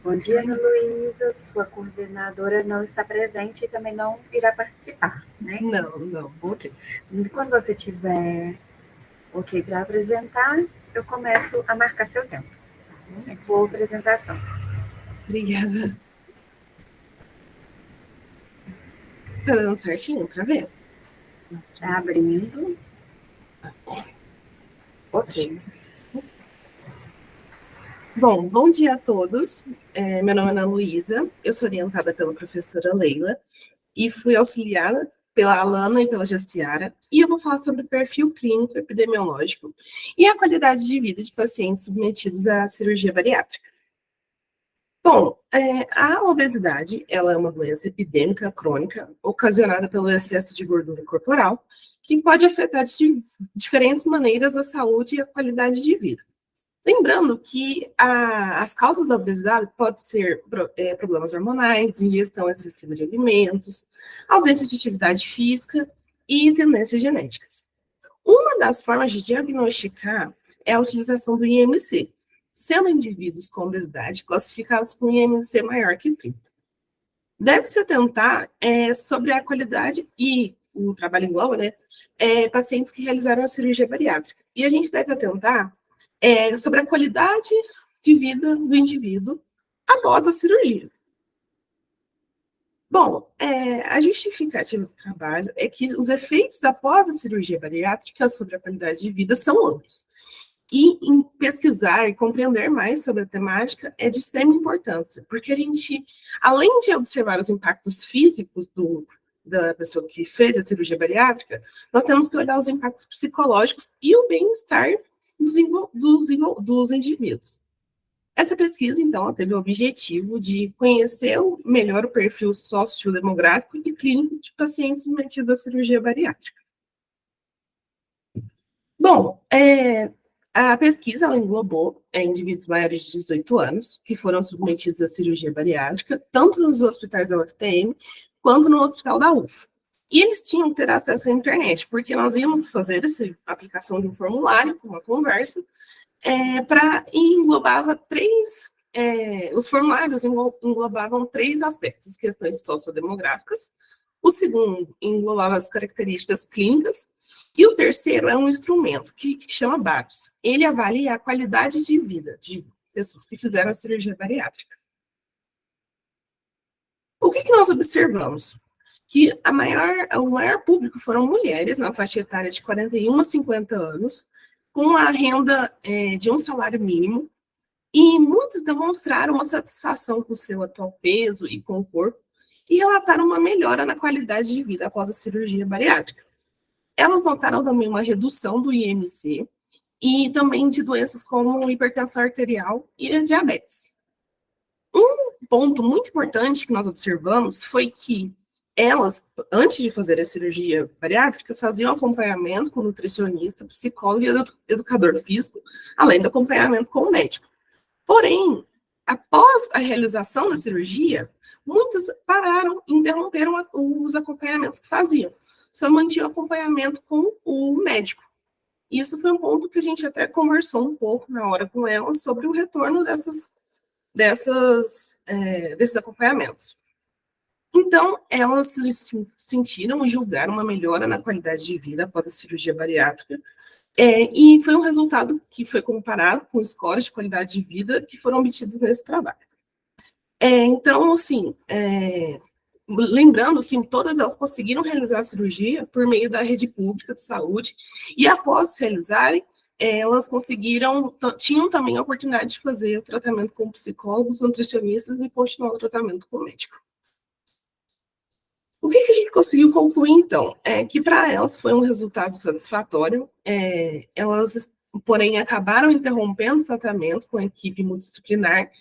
Speaker 1: Bom dia, Ana Luísa. Sua coordenadora não está presente e também não irá participar, né?
Speaker 2: Não.
Speaker 1: Ok. Quando você tiver ok para apresentar, eu começo a marcar seu tempo. Boa apresentação.
Speaker 2: Obrigada. Tá dando certinho para ver?
Speaker 1: Tá abrindo. Ok.
Speaker 2: Bom dia a todos. Meu nome é Ana Luísa, eu sou orientada pela professora Leila e fui auxiliada pela Alana e pela Jaciara, e eu vou falar sobre o perfil clínico epidemiológico e a qualidade de vida de pacientes submetidos à cirurgia bariátrica. Bom, a obesidade, ela é uma doença epidêmica crônica ocasionada pelo excesso de gordura corporal, que pode afetar de diferentes maneiras a saúde e a qualidade de vida. Lembrando que as causas da obesidade podem ser problemas hormonais, ingestão excessiva de alimentos, ausência de atividade física e tendências genéticas. Uma das formas de diagnosticar é a utilização do IMC, sendo indivíduos com obesidade classificados com IMC maior que 30. Deve-se atentar sobre a qualidade e o trabalho engloba, né, pacientes que realizaram a cirurgia bariátrica. E a gente deve atentar sobre a qualidade de vida do indivíduo após a cirurgia. Bom, a justificativa do trabalho é que os efeitos após a cirurgia bariátrica sobre a qualidade de vida são amplos. E em pesquisar e compreender mais sobre a temática é de extrema importância, porque a gente, além de observar os impactos físicos da pessoa que fez a cirurgia bariátrica, nós temos que olhar os impactos psicológicos e o bem-estar dos indivíduos. Essa pesquisa, então, ela teve o objetivo de conhecer melhor o perfil sociodemográfico e clínico de pacientes submetidos à cirurgia bariátrica. Bom, a pesquisa ela englobou indivíduos maiores de 18 anos que foram submetidos à cirurgia bariátrica, tanto nos hospitais da UFTM quanto no hospital da UF. E eles tinham que ter acesso à internet, porque nós íamos fazer essa aplicação de um formulário, com uma conversa, e englobava os formulários englobavam 3 aspectos: questões sociodemográficas, o segundo englobava as características clínicas, e o terceiro é um instrumento que chama BAROS. Ele avalia a qualidade de vida de pessoas que fizeram a cirurgia bariátrica. O que nós observamos? Que o maior público foram mulheres na faixa etária de 41 a 50 anos, com a renda de um salário mínimo, e muitos demonstraram uma satisfação com o seu atual peso e com o corpo, e relataram uma melhora na qualidade de vida após a cirurgia bariátrica. Elas notaram também uma redução do IMC e também de doenças como hipertensão arterial e a diabetes. Um ponto muito importante que nós observamos foi que elas, antes de fazer a cirurgia bariátrica, faziam acompanhamento com nutricionista, psicólogo e educador físico, além do acompanhamento com o médico. Porém, após a realização da cirurgia, muitos pararam, interromperam os acompanhamentos que faziam. Só mantinham acompanhamento com o médico. Isso foi um ponto que a gente até conversou um pouco na hora com elas sobre o retorno desses acompanhamentos. Então, elas se sentiram e julgaram uma melhora na qualidade de vida após a cirurgia bariátrica, e foi um resultado que foi comparado com scores de qualidade de vida que foram obtidos nesse trabalho. Então, assim, lembrando que todas elas conseguiram realizar a cirurgia por meio da rede pública de saúde, e após realizarem, elas tinham também a oportunidade de fazer o tratamento com psicólogos, nutricionistas e continuar o tratamento com o médico. O que a gente conseguiu concluir, então? É que para elas foi um resultado satisfatório. Elas, porém, acabaram interrompendo o tratamento com a equipe multidisciplinar,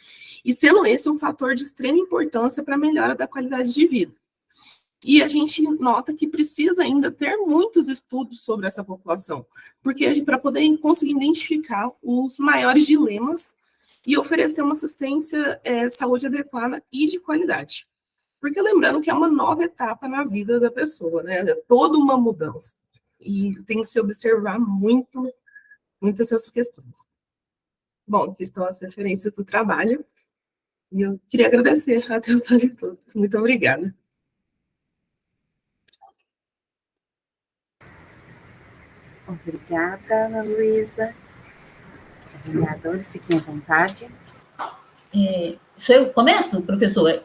Speaker 2: e sendo esse um fator de extrema importância para a melhora da qualidade de vida. E a gente nota que precisa ainda ter muitos estudos sobre essa população, porque para poder conseguir identificar os maiores dilemas e oferecer uma assistência saúde adequada e de qualidade. Porque lembrando que é uma nova etapa na vida da pessoa, né? É toda uma mudança. E tem que se observar muito essas questões. Bom, aqui estão as referências do trabalho.
Speaker 9: E eu queria agradecer a atenção de todos. Muito obrigada.
Speaker 1: Obrigada, Ana Luísa. Os avaliadores, fiquem à vontade.
Speaker 4: Sou eu que começo, professor?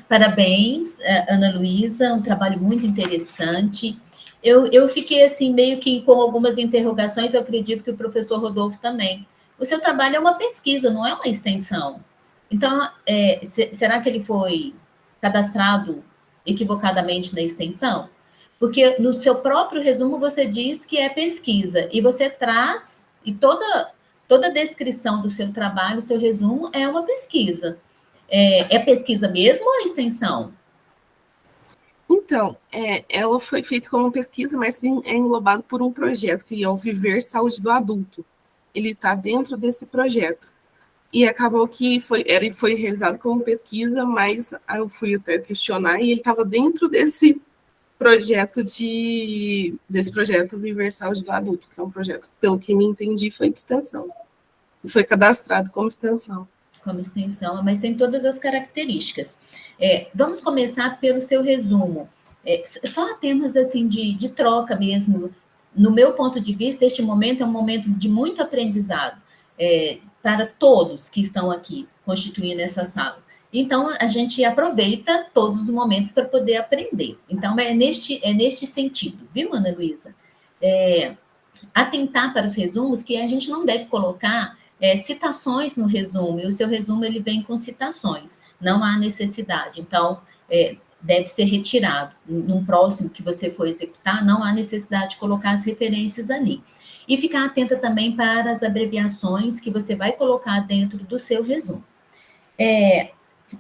Speaker 4: Parabéns, Ana Luísa, um trabalho muito interessante. Eu fiquei, assim, meio que com algumas interrogações, eu acredito que o professor Rodolfo também. O seu trabalho é uma pesquisa, não é uma extensão. Então, será que ele foi cadastrado equivocadamente na extensão? Porque no seu próprio resumo você diz que é pesquisa, e você traz, e toda a descrição do seu trabalho, o seu resumo, é uma pesquisa. É pesquisa mesmo ou é extensão?
Speaker 9: Então, ela foi feita como pesquisa, mas sim, é englobado por um projeto, que é o Viver Saúde do Adulto. Ele está dentro desse projeto. E acabou que foi realizado como pesquisa, mas aí eu fui até questionar, e ele estava dentro desse projeto Viver Saúde do Adulto, que é um projeto, pelo que me entendi, foi de extensão. E foi cadastrado como extensão.
Speaker 4: Como extensão, mas tem todas as características. Vamos começar pelo seu resumo. Só termos assim de troca mesmo. No meu ponto de vista, este momento é um momento de muito aprendizado para todos que estão aqui constituindo essa sala. Então, a gente aproveita todos os momentos para poder aprender. Então, é neste sentido, viu, Ana Luísa? Atentar para os resumos, que a gente não deve colocar citações no resumo, e o seu resumo ele vem com citações, não há necessidade. Então, deve ser retirado. Num próximo que você for executar, não há necessidade de colocar as referências ali. E ficar atenta também para as abreviações que você vai colocar dentro do seu resumo.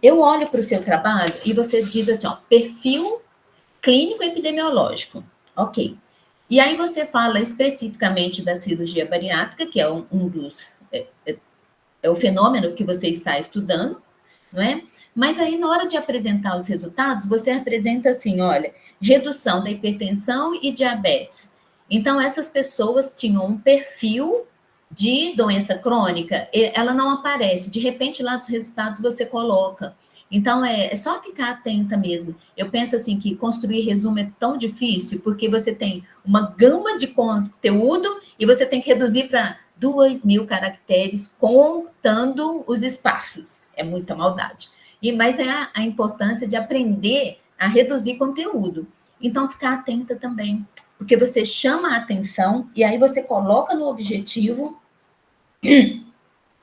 Speaker 4: Eu olho para o seu trabalho e você diz assim, ó, perfil clínico epidemiológico. Ok. E aí você fala especificamente da cirurgia bariátrica, que é um dos... É o fenômeno que você está estudando, não é? Mas aí, na hora de apresentar os resultados, você apresenta assim, olha, redução da hipertensão e diabetes. Então, essas pessoas tinham um perfil de doença crônica, ela não aparece. De repente, lá dos resultados, você coloca. Então, é só ficar atenta mesmo. Eu penso assim que construir resumo é tão difícil, porque você tem uma gama de conteúdo e você tem que reduzir para 2.000 caracteres, contando os espaços. É muita maldade. Mas é a importância de aprender a reduzir conteúdo. Então, ficar atenta também, porque você chama a atenção e aí você coloca no objetivo...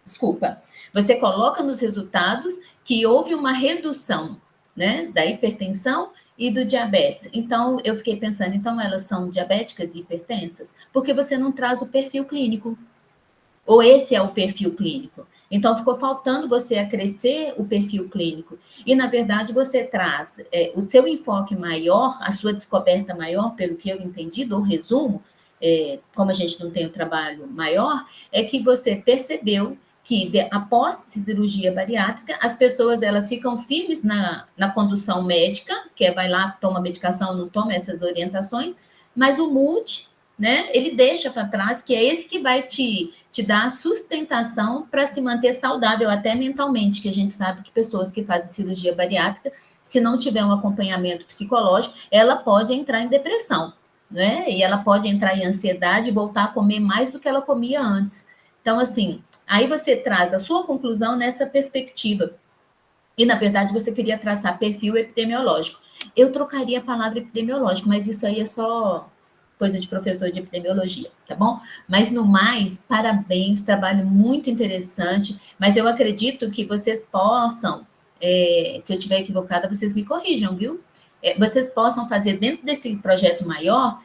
Speaker 4: Desculpa. Você coloca nos resultados que houve uma redução, né, da hipertensão e do diabetes. Então, eu fiquei pensando, então elas são diabéticas e hipertensas? Porque você não traz o perfil clínico. Ou esse é o perfil clínico. Então, ficou faltando você acrescer o perfil clínico. E, na verdade, você traz o seu enfoque maior, a sua descoberta maior, pelo que eu entendi do resumo, como a gente não tem o trabalho maior, é que você percebeu que após cirurgia bariátrica, as pessoas elas ficam firmes na condução médica, que vai lá, toma medicação, não toma essas orientações, mas o multi, né, ele deixa para trás, que é esse que vai te dar sustentação para se manter saudável, até mentalmente, que a gente sabe que pessoas que fazem cirurgia bariátrica, se não tiver um acompanhamento psicológico, ela pode entrar em depressão, né, e ela pode entrar em ansiedade e voltar a comer mais do que ela comia antes. Então, assim, aí você traz a sua conclusão nessa perspectiva. E, na verdade, você queria traçar perfil epidemiológico. Eu trocaria a palavra epidemiológico, mas isso aí é só coisa de professor de epidemiologia, tá bom? Mas, no mais, parabéns, trabalho muito interessante, mas eu acredito que vocês possam, se eu estiver equivocada, vocês me corrijam, viu? Vocês possam fazer, dentro desse projeto maior,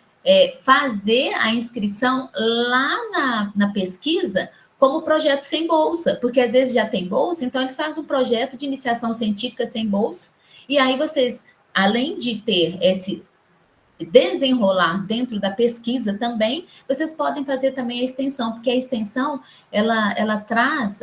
Speaker 4: fazer a inscrição lá na pesquisa, como projeto sem bolsa, porque às vezes já tem bolsa, então eles fazem um projeto de iniciação científica sem bolsa, e aí vocês, além de ter esse desenrolar dentro da pesquisa também, vocês podem fazer também a extensão, porque a extensão, ela traz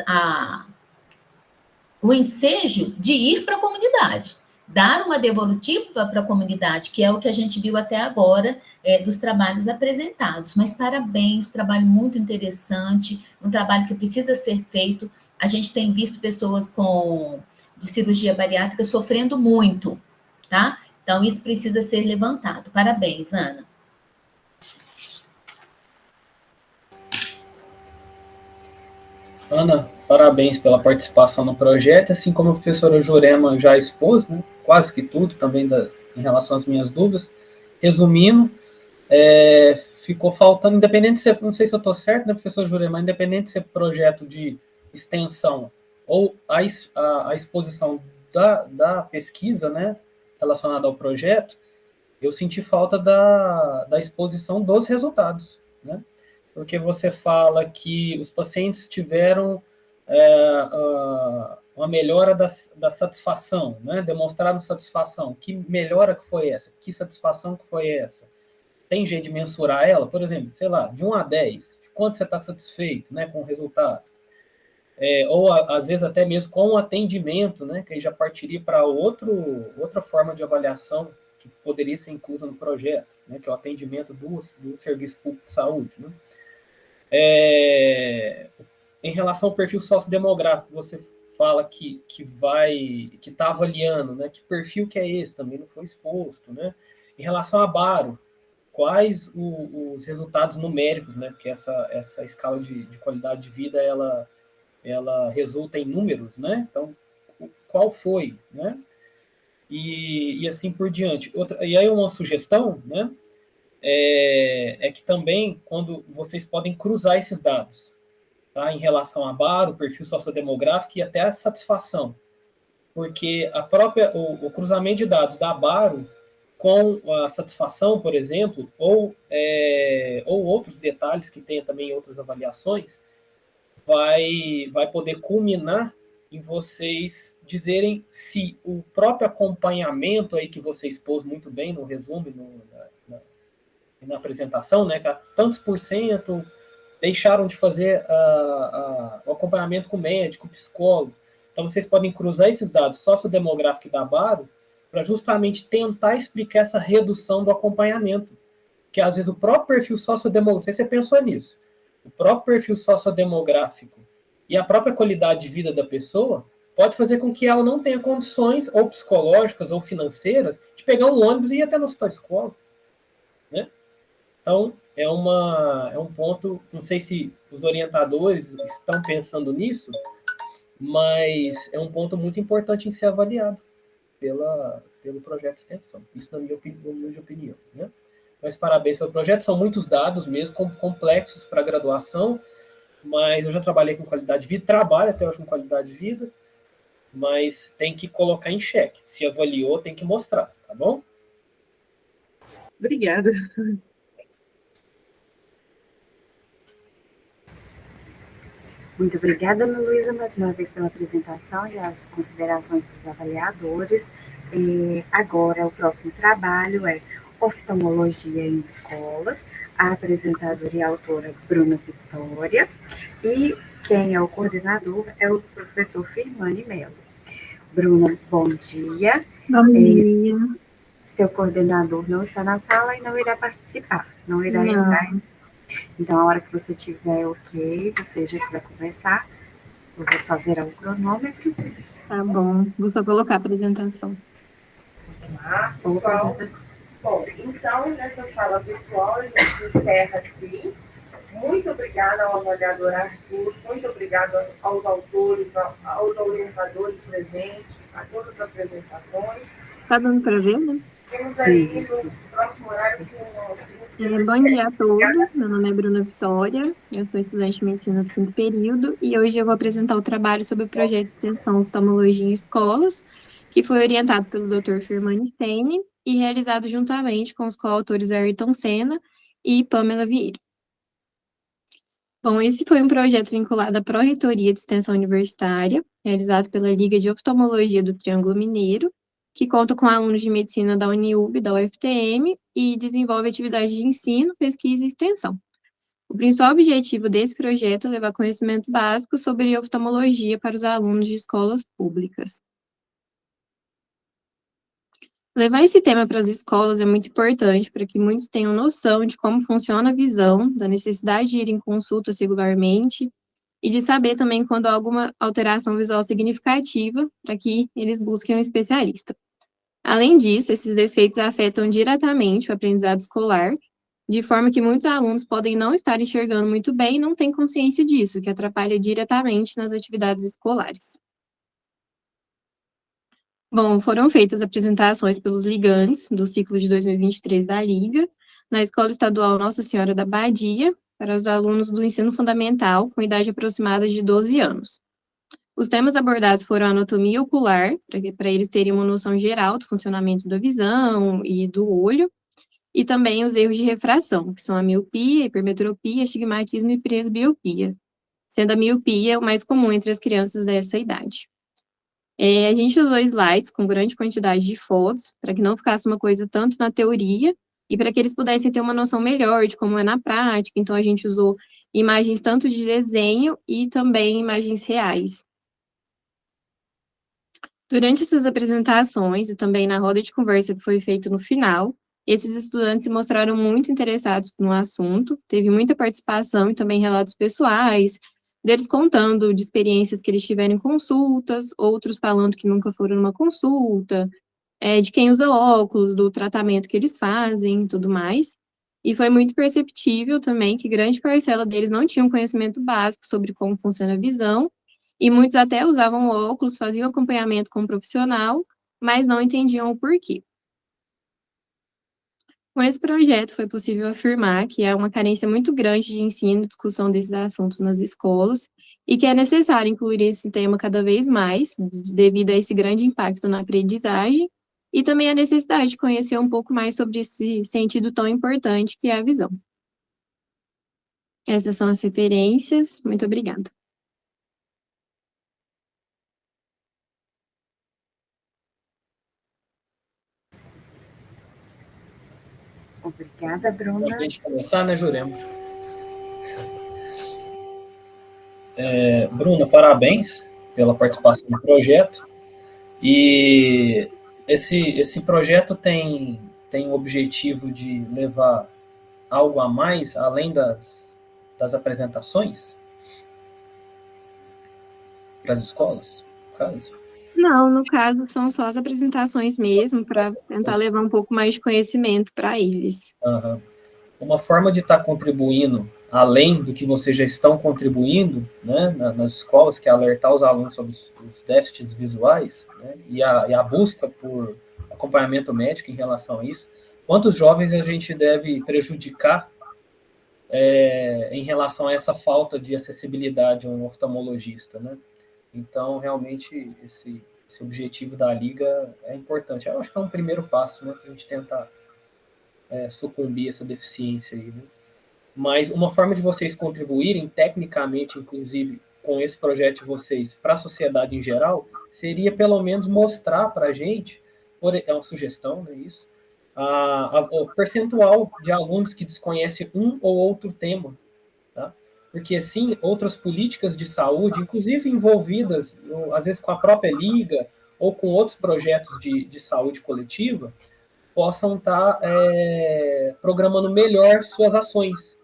Speaker 4: o ensejo de ir para a comunidade, dar uma devolutiva para a comunidade, que é o que a gente viu até agora dos trabalhos apresentados. Mas parabéns, trabalho muito interessante, um trabalho que precisa ser feito, a gente tem visto pessoas de cirurgia bariátrica sofrendo muito, tá? Então, isso precisa ser levantado. Parabéns, Ana.
Speaker 5: Ana, parabéns pela participação no projeto, assim como a professora Jurema já expôs, né, quase que tudo também em relação às minhas dúvidas. Resumindo, ficou faltando, independente de ser, não sei se eu estou certo, né, professor Jurema, independente de ser projeto de extensão ou a exposição da pesquisa, né, relacionada ao projeto, eu senti falta da exposição dos resultados, né? Porque você fala que os pacientes tiveram uma melhora da satisfação, né? Demonstraram satisfação. Que melhora que foi essa? Que satisfação que foi essa? Tem jeito de mensurar ela? Por exemplo, sei lá, de 1 a 10, de quanto você está satisfeito, né, com o resultado? Ou, às vezes, até mesmo com o atendimento, né, que aí já partiria para outra forma de avaliação que poderia ser inclusa no projeto, né, que é o atendimento do Serviço Público de Saúde, né? Em relação ao perfil sociodemográfico, você fala que está avaliando, né? Que perfil que é esse? Também não foi exposto, né? Em relação a Baro, quais os resultados numéricos, né? Porque essa escala de qualidade de vida, ela resulta em números, né? Então, qual foi, né? E assim por diante. E aí uma sugestão, né? É que também, quando vocês podem cruzar esses dados, tá? Em relação a Baro, o perfil sociodemográfico e até a satisfação, porque o cruzamento de dados da Baro com a satisfação, por exemplo, ou outros detalhes que tenha também em outras avaliações, vai poder culminar em vocês dizerem se o próprio acompanhamento aí que você expôs muito bem no resumo, na apresentação, né, que tantos por cento deixaram de fazer o acompanhamento com médico, psicólogo. Então, vocês podem cruzar esses dados sociodemográficos da Baro para justamente tentar explicar essa redução do acompanhamento. Que, às vezes, o próprio perfil sociodemográfico, não sei se você pensou nisso, o próprio perfil sociodemográfico e a própria qualidade de vida da pessoa pode fazer com que ela não tenha condições, ou psicológicas, ou financeiras, de pegar um ônibus e ir até no hospital escola, né? Então, é um ponto, não sei se os orientadores estão pensando nisso, mas é um ponto muito importante em ser avaliado pelo projeto de extensão. Isso na minha opinião, né? Mas parabéns pelo projeto, são muitos dados mesmo, complexos para graduação, mas eu já trabalhei com qualidade de vida, trabalho até hoje com qualidade de vida, mas tem que colocar em xeque. Se avaliou, tem que mostrar, tá bom?
Speaker 9: Obrigada.
Speaker 1: Muito obrigada, Ana Luísa, mais uma vez pela apresentação e as considerações dos avaliadores. Agora, o próximo trabalho é Oftalmologia em Escolas. A apresentadora e autora Bruna Vitória. E quem é o coordenador é o professor Firmani Mello. Bruna, bom dia.
Speaker 10: Bom dia.
Speaker 1: Seu coordenador não está na sala e não irá participar, não irá entrar. Então, a hora que você tiver ok, você já quiser conversar, eu vou só zerar o cronômetro.
Speaker 10: Tá bom, vou só colocar a apresentação.
Speaker 3: Olá, pessoal. Bom, então, nessa sala virtual, a gente encerra aqui. Muito obrigada ao avaliador Arthur, muito obrigada aos autores, aos orientadores presentes, a todas as apresentações.
Speaker 10: Tá dando para ver, né?
Speaker 3: Temos aí no próximo horário que o nosso...
Speaker 10: Bom dia a todos, meu nome é Bruna Vitória, eu sou estudante de medicina do 5º período e hoje eu vou apresentar o trabalho sobre o projeto de extensão Oftalmologia em Escolas, que foi orientado pelo Dr. Firmani Steine e realizado juntamente com os coautores Ayrton Senna e Pamela Vieira. Bom, esse foi um projeto vinculado à Pró-Reitoria de Extensão Universitária, realizado pela Liga de Oftalmologia do Triângulo Mineiro, que conta com alunos de medicina da UniUB e da UFTM e desenvolve atividades de ensino, pesquisa e extensão. O principal objetivo desse projeto é levar conhecimento básico sobre oftalmologia para os alunos de escolas públicas. Levar esse tema para as escolas é muito importante para que muitos tenham noção de como funciona a visão, da necessidade de ir em consultas regularmente, e de saber também quando há alguma alteração visual significativa, para que eles busquem um especialista. Além disso, esses defeitos afetam diretamente o aprendizado escolar, de forma que muitos alunos podem não estar enxergando muito bem e não têm consciência disso, que atrapalha diretamente nas atividades escolares. Bom, foram feitas apresentações pelos ligantes do ciclo de 2023 da Liga, na Escola Estadual Nossa Senhora da Badia, para os alunos do ensino fundamental com idade aproximada de 12 anos. Os temas abordados foram a anatomia ocular, para eles terem uma noção geral do funcionamento da visão e do olho, e também os erros de refração, que são a miopia, hipermetropia, astigmatismo e presbiopia, sendo a miopia o mais comum entre as crianças dessa idade. A gente usou slides com grande quantidade de fotos, para que não ficasse uma coisa tanto na teoria, e para que eles pudessem ter uma noção melhor de como é na prática. Então, a gente usou imagens tanto de desenho e também imagens reais. Durante essas apresentações e também na roda de conversa que foi feita no final, esses estudantes se mostraram muito interessados no assunto, teve muita participação e também relatos pessoais, deles contando de experiências que eles tiveram em consultas, outros falando que nunca foram numa consulta, de quem usa óculos, do tratamento que eles fazem e tudo mais. E foi muito perceptível também que grande parcela deles não tinham conhecimento básico sobre como funciona a visão, e muitos até usavam óculos, faziam acompanhamento com um profissional, mas não entendiam o porquê. Com esse projeto, foi possível afirmar que há uma carência muito grande de ensino e discussão desses assuntos nas escolas, e que é necessário incluir esse tema cada vez mais, devido a esse grande impacto na aprendizagem, e também a necessidade de conhecer um pouco mais sobre esse sentido tão importante que é a visão. Essas são as referências. Muito obrigada.
Speaker 1: Obrigada, Bruna.
Speaker 5: Para a gente começar, né, Jurema? Bruna, parabéns pela participação no projeto. E esse projeto tem o objetivo de levar algo a mais, além das apresentações para as escolas, no caso?
Speaker 10: Não, no caso, são só as apresentações mesmo, para tentar levar um pouco mais de conhecimento para eles.
Speaker 5: Uhum. Uma forma de estar contribuindo, além do que vocês já estão contribuindo, né, nas escolas, que é alertar os alunos sobre os déficits visuais, né, e a busca por acompanhamento médico em relação a isso. Quantos jovens a gente deve prejudicar em relação a essa falta de acessibilidade a um oftalmologista, né? Então, realmente, esse objetivo da Liga é importante. Eu acho que é um primeiro passo, né, para a gente tentar sucumbir a essa deficiência aí, né? Mas uma forma de vocês contribuírem tecnicamente, inclusive, com esse projeto de vocês para a sociedade em geral, seria pelo menos mostrar para a gente, é uma sugestão, né, isso, o percentual de alunos que desconhecem um ou outro tema, tá? Porque, assim, outras políticas de saúde, inclusive envolvidas, às vezes, com a própria Liga ou com outros projetos de saúde coletiva, possam estar programando melhor suas ações.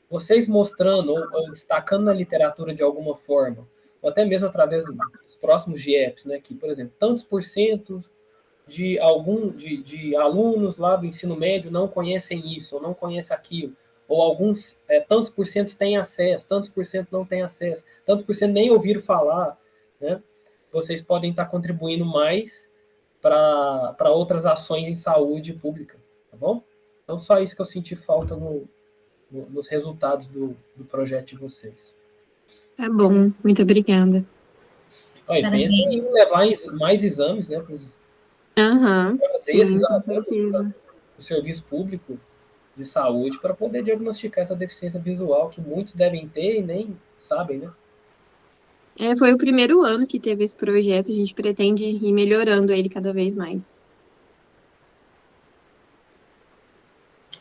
Speaker 5: Vocês mostrando ou destacando na literatura de alguma forma, ou até mesmo através dos próximos GIEPs, né, que, por exemplo, tantos por cento de alunos lá do ensino médio não conhecem isso, ou não conhecem aquilo, ou alguns, tantos por cento têm acesso, tantos por cento não têm acesso, tantos por cento nem ouviram falar, né? Vocês podem estar contribuindo mais para outras ações em saúde pública, tá bom? Então, só isso que eu senti falta nos resultados do projeto de vocês.
Speaker 10: Tá bom, muito obrigada.
Speaker 5: Olha, pensa em levar mais exames, né?
Speaker 10: Sim, com certeza.
Speaker 5: O serviço público de saúde para poder diagnosticar essa deficiência visual que muitos devem ter e nem sabem, né?
Speaker 10: Foi o primeiro ano que teve esse projeto, a gente pretende ir melhorando ele cada vez mais.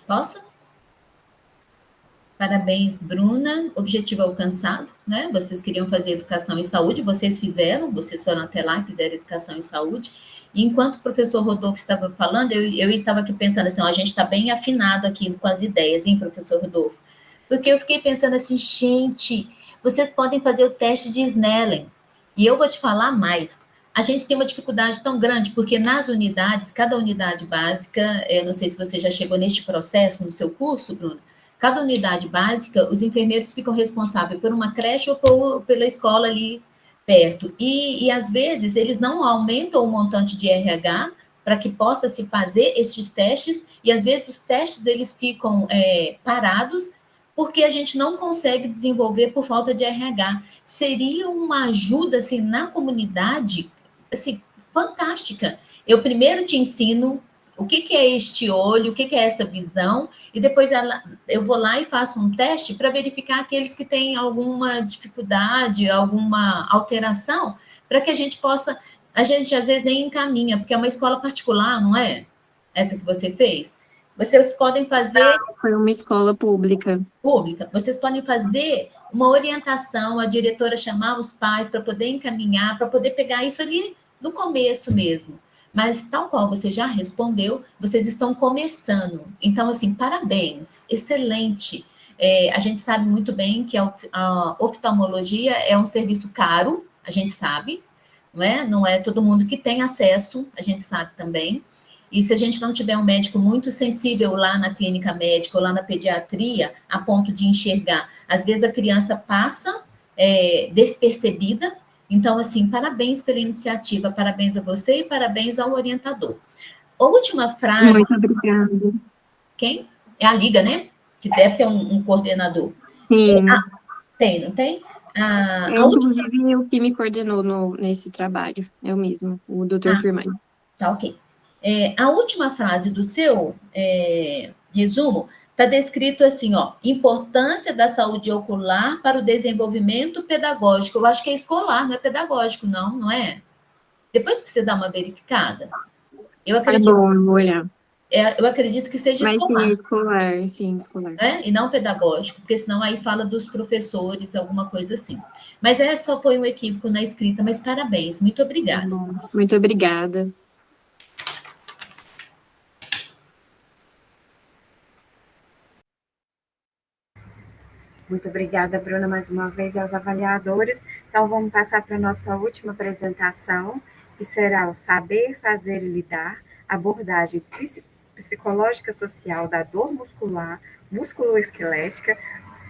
Speaker 4: Posso? Parabéns, Bruna. Objetivo alcançado, né? Vocês queriam fazer educação em saúde, vocês fizeram, vocês foram até lá e fizeram educação em saúde. E enquanto o professor Rodolfo estava falando, eu estava aqui pensando assim, a gente está bem afinado aqui com as ideias, hein, professor Rodolfo? Porque eu fiquei pensando assim, gente, vocês podem fazer o teste de Snellen. E eu vou te falar mais. A gente tem uma dificuldade tão grande, porque nas unidades, cada unidade básica, eu não sei se você já chegou neste processo no seu curso, Bruno, cada unidade básica, os enfermeiros ficam responsáveis por uma creche ou pela escola ali perto. E às vezes, eles não aumentam o montante de RH para que possa se fazer estes testes, e às vezes os testes eles ficam parados, porque a gente não consegue desenvolver por falta de RH. Seria uma ajuda, assim, na comunidade, assim, fantástica. Eu primeiro te ensino o que é este olho, o que é esta visão, e depois eu vou lá e faço um teste para verificar aqueles que têm alguma dificuldade, alguma alteração, para que a gente possa... A gente, às vezes, nem encaminha, porque é uma escola particular, não é? Essa que você fez. Vocês podem fazer...
Speaker 10: Foi uma escola pública.
Speaker 4: Pública. Vocês podem fazer uma orientação, a diretora chamar os pais para poder encaminhar, para poder pegar isso ali no começo mesmo. Mas, tal qual você já respondeu, vocês estão começando. Então, assim, parabéns, excelente. A gente sabe muito bem que a oftalmologia é um serviço caro, a gente sabe, não é? Não é todo mundo que tem acesso, a gente sabe também. E se a gente não tiver um médico muito sensível lá na clínica médica ou lá na pediatria, a ponto de enxergar, às vezes a criança passa despercebida. Então, assim, parabéns pela iniciativa, parabéns a você e parabéns ao orientador. A última frase...
Speaker 10: Muito obrigada.
Speaker 4: Quem? É a Liga, né? Que deve ter um coordenador.
Speaker 10: Sim.
Speaker 4: Tem, não tem?
Speaker 10: Inclusive, o que me coordenou nesse trabalho, eu mesmo, o Dr. Firmani.
Speaker 4: Tá, ok. A última frase do seu resumo está descrito assim, ó, importância da saúde ocular para o desenvolvimento pedagógico. Eu acho que é escolar, não é pedagógico, não é? Depois que você dá uma verificada. Eu acredito,
Speaker 10: bom, eu vou olhar.
Speaker 4: Eu acredito que seja escolar.
Speaker 10: Sim, escolar.
Speaker 4: E não pedagógico, porque senão aí fala dos professores, alguma coisa assim. Mas só foi um equívoco na escrita, mas parabéns, muito obrigada.
Speaker 10: Bom, muito obrigada.
Speaker 1: Muito obrigada, Bruna, mais uma vez, e aos avaliadores. Então, vamos passar para a nossa última apresentação, que será o Saber, Fazer e Lidar, abordagem psicológica social da dor muscular, musculoesquelética,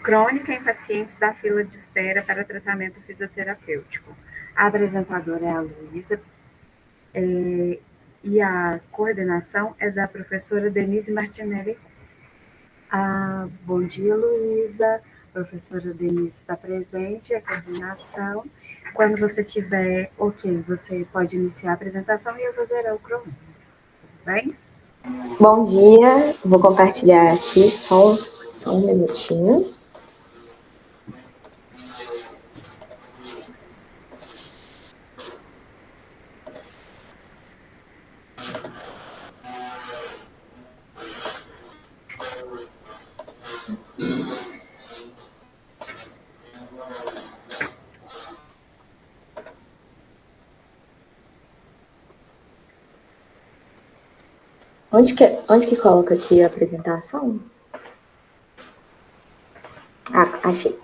Speaker 1: crônica em pacientes da fila de espera para tratamento fisioterapêutico. A apresentadora é a Luísa, e a coordenação é da professora Denise Martinelli. Bom dia, Luísa. A professora Denise está presente, a coordenação. Quando você tiver ok, você pode iniciar a apresentação e eu vou zerar o cronômetro. Tudo bem?
Speaker 11: Bom dia, vou compartilhar aqui só um minutinho. Onde que coloca aqui a apresentação? Achei.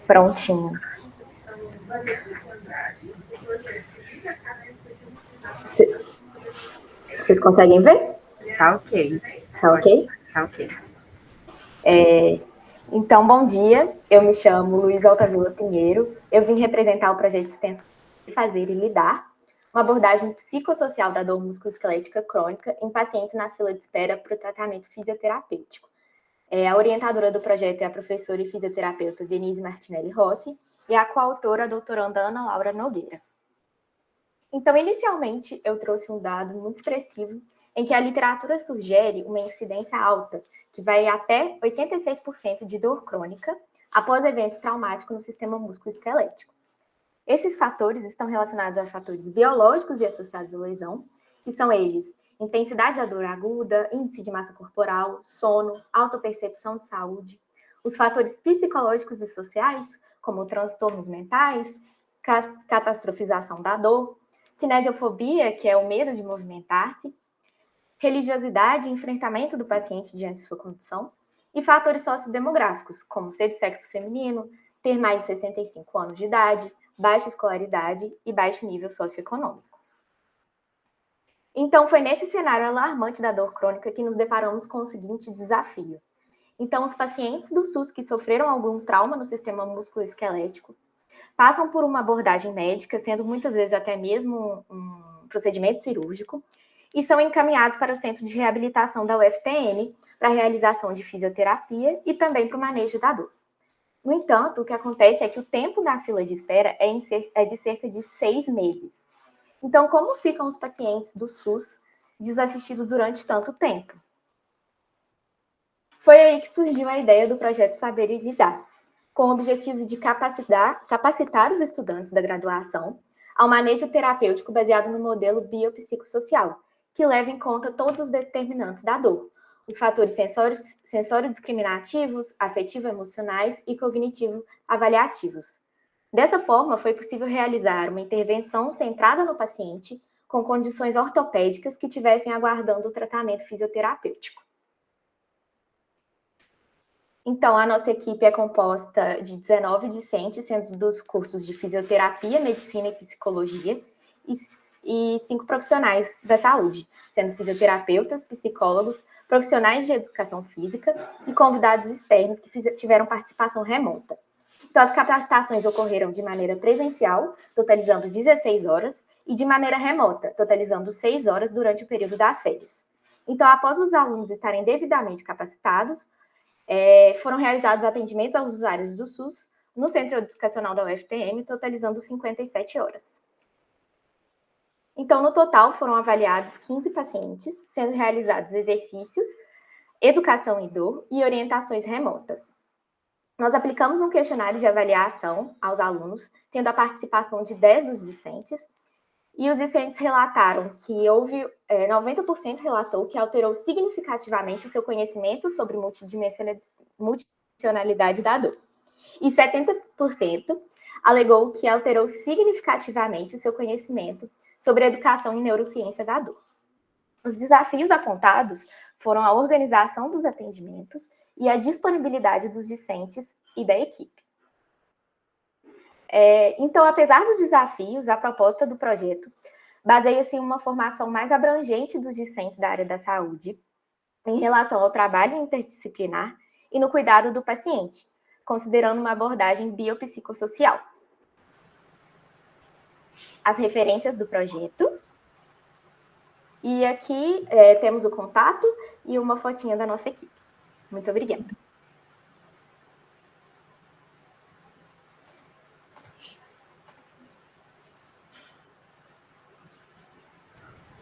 Speaker 11: Prontinho. Vocês conseguem ver?
Speaker 1: Tá ok.
Speaker 11: Tá ok?
Speaker 1: Tá ok.
Speaker 11: Então, bom dia. Eu me chamo Luísa Altavilla Pinheiro. Eu vim representar o projeto de extensão Fazer e Lidar, uma abordagem psicossocial da dor musculoesquelética crônica em pacientes na fila de espera para o tratamento fisioterapêutico. A orientadora do projeto é a professora e fisioterapeuta Denise Martinelli Rossi e a coautora, a doutoranda Ana Laura Nogueira. Então, inicialmente, eu trouxe um dado muito expressivo em que a literatura sugere uma incidência alta, que vai até 86% de dor crônica após evento traumático no sistema musculoesquelético. Esses fatores estão relacionados a fatores biológicos e associados à lesão, que são eles: intensidade da dor aguda, índice de massa corporal, sono, autopercepção de saúde, os fatores psicológicos e sociais, como transtornos mentais, catastrofização da dor, cinesiofobia, que é o medo de movimentar-se, religiosidade e enfrentamento do paciente diante de sua condição, e fatores sociodemográficos, como ser de sexo feminino, ter mais de 65 anos de idade, baixa escolaridade e baixo nível socioeconômico. Então, foi nesse cenário alarmante da dor crônica que nos deparamos com o seguinte desafio. Então, os pacientes do SUS que sofreram algum trauma no sistema musculoesquelético passam por uma abordagem médica, sendo muitas vezes até mesmo um procedimento cirúrgico, e são encaminhados para o Centro de Reabilitação da UFTM para a realização de fisioterapia e também para o manejo da dor. No entanto, o que acontece é que o tempo na fila de espera é de cerca de 6 meses. Então, como ficam os pacientes do SUS desassistidos durante tanto tempo? Foi aí que surgiu a ideia do projeto Saber e Lidar, com o objetivo de capacitar os estudantes da graduação ao manejo terapêutico baseado no modelo biopsicossocial, que leva em conta todos os determinantes da dor, os fatores sensório-discriminativos, afetivo-emocionais e cognitivo-avaliativos. Dessa forma, foi possível realizar uma intervenção centrada no paciente com condições ortopédicas que estivessem aguardando o tratamento fisioterapêutico. Então, a nossa equipe é composta de 19 discentes, sendo dos cursos de fisioterapia, medicina e psicologia, e 5 profissionais da saúde, sendo fisioterapeutas, psicólogos, profissionais de educação física e convidados externos que tiveram participação remota. Então, as capacitações ocorreram de maneira presencial, totalizando 16 horas, e de maneira remota, totalizando 6 horas durante o período das férias. Então, após os alunos estarem devidamente capacitados, foram realizados atendimentos aos usuários do SUS no Centro Educacional da UFTM, totalizando 57 horas. Então, no total, foram avaliados 15 pacientes, sendo realizados exercícios, educação em dor e orientações remotas. Nós aplicamos um questionário de avaliação aos alunos, tendo a participação de 10 dos discentes, e os discentes relataram que 90% relatou que alterou significativamente o seu conhecimento sobre multidimensionalidade da dor. E 70% alegou que alterou significativamente o seu conhecimento sobre a educação em neurociência da dor. Os desafios apontados foram a organização dos atendimentos e a disponibilidade dos discentes e da equipe. Então, apesar dos desafios, a proposta do projeto baseia-se em uma formação mais abrangente dos discentes da área da saúde em relação ao trabalho interdisciplinar e no cuidado do paciente, considerando uma abordagem biopsicossocial. As referências do projeto. E aqui temos o contato e uma fotinha da nossa equipe. Muito obrigada.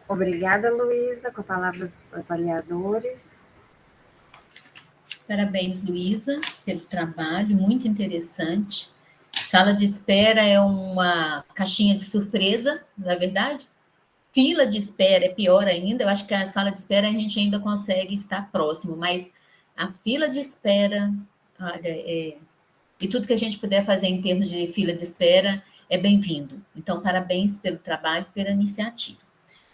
Speaker 1: Obrigada, Luísa, com palavras dos avaliadores.
Speaker 4: Parabéns, Luísa, pelo trabalho, muito interessante. Sala de espera é uma caixinha de surpresa, não é verdade? Fila de espera é pior ainda, eu acho que a sala de espera a gente ainda consegue estar próximo, mas a fila de espera, olha, e tudo que a gente puder fazer em termos de fila de espera é bem-vindo. Então, parabéns pelo trabalho, pela iniciativa.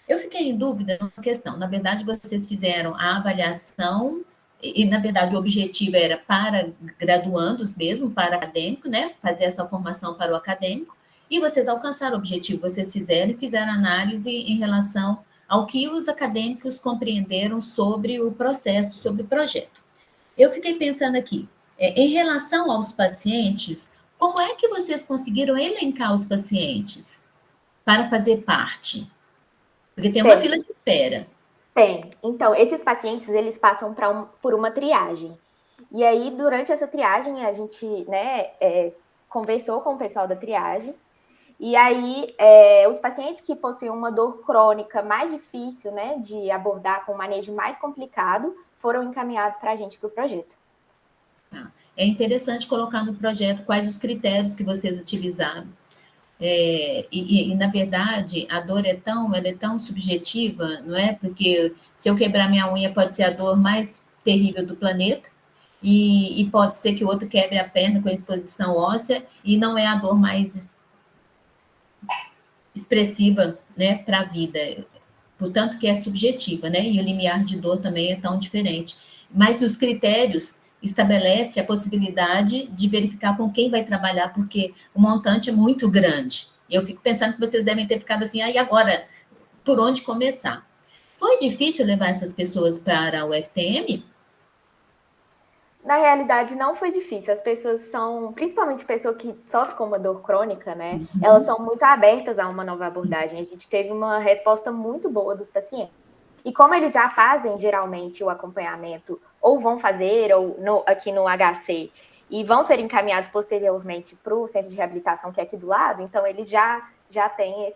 Speaker 4: Eu fiquei em dúvida numa questão. Na verdade, vocês fizeram a avaliação e, na verdade, o objetivo era para graduandos mesmo, para acadêmico, né? Fazer essa formação para o acadêmico. E vocês alcançaram o objetivo. Vocês fizeram análise em relação ao que os acadêmicos compreenderam sobre o processo, sobre o projeto. Eu fiquei pensando aqui, em relação aos pacientes, como é que vocês conseguiram elencar os pacientes para fazer parte? Porque tem uma fila de espera.
Speaker 11: Tem. Então, esses pacientes, eles passam por uma triagem. E aí, durante essa triagem, a gente conversou com o pessoal da triagem. E aí, os pacientes que possuem uma dor crônica mais difícil, né, de abordar, com um manejo mais complicado, foram encaminhados para a gente, para o projeto.
Speaker 4: É interessante colocar no projeto quais os critérios que vocês utilizaram. Na verdade, a dor ela é tão subjetiva, não é? Porque se eu quebrar minha unha, pode ser a dor mais terrível do planeta, e pode ser que o outro quebre a perna com exposição óssea, e não é a dor mais expressiva, né, para a vida. Portanto, que é subjetiva, né? E o limiar de dor também é tão diferente. Mas os critérios estabelece a possibilidade de verificar com quem vai trabalhar, porque o montante é muito grande. E eu fico pensando que vocês devem ter ficado assim, e agora, por onde começar? Foi difícil levar essas pessoas para o FTM?
Speaker 11: Na realidade, não foi difícil. As pessoas são, principalmente pessoa que sofre com uma dor crônica, né? Elas são muito abertas a uma nova abordagem. A gente teve uma resposta muito boa dos pacientes. E como eles já fazem, geralmente, o acompanhamento, ou vão fazer, ou aqui no HC, e vão ser encaminhados posteriormente para o centro de reabilitação, que é aqui do lado, então eles já têm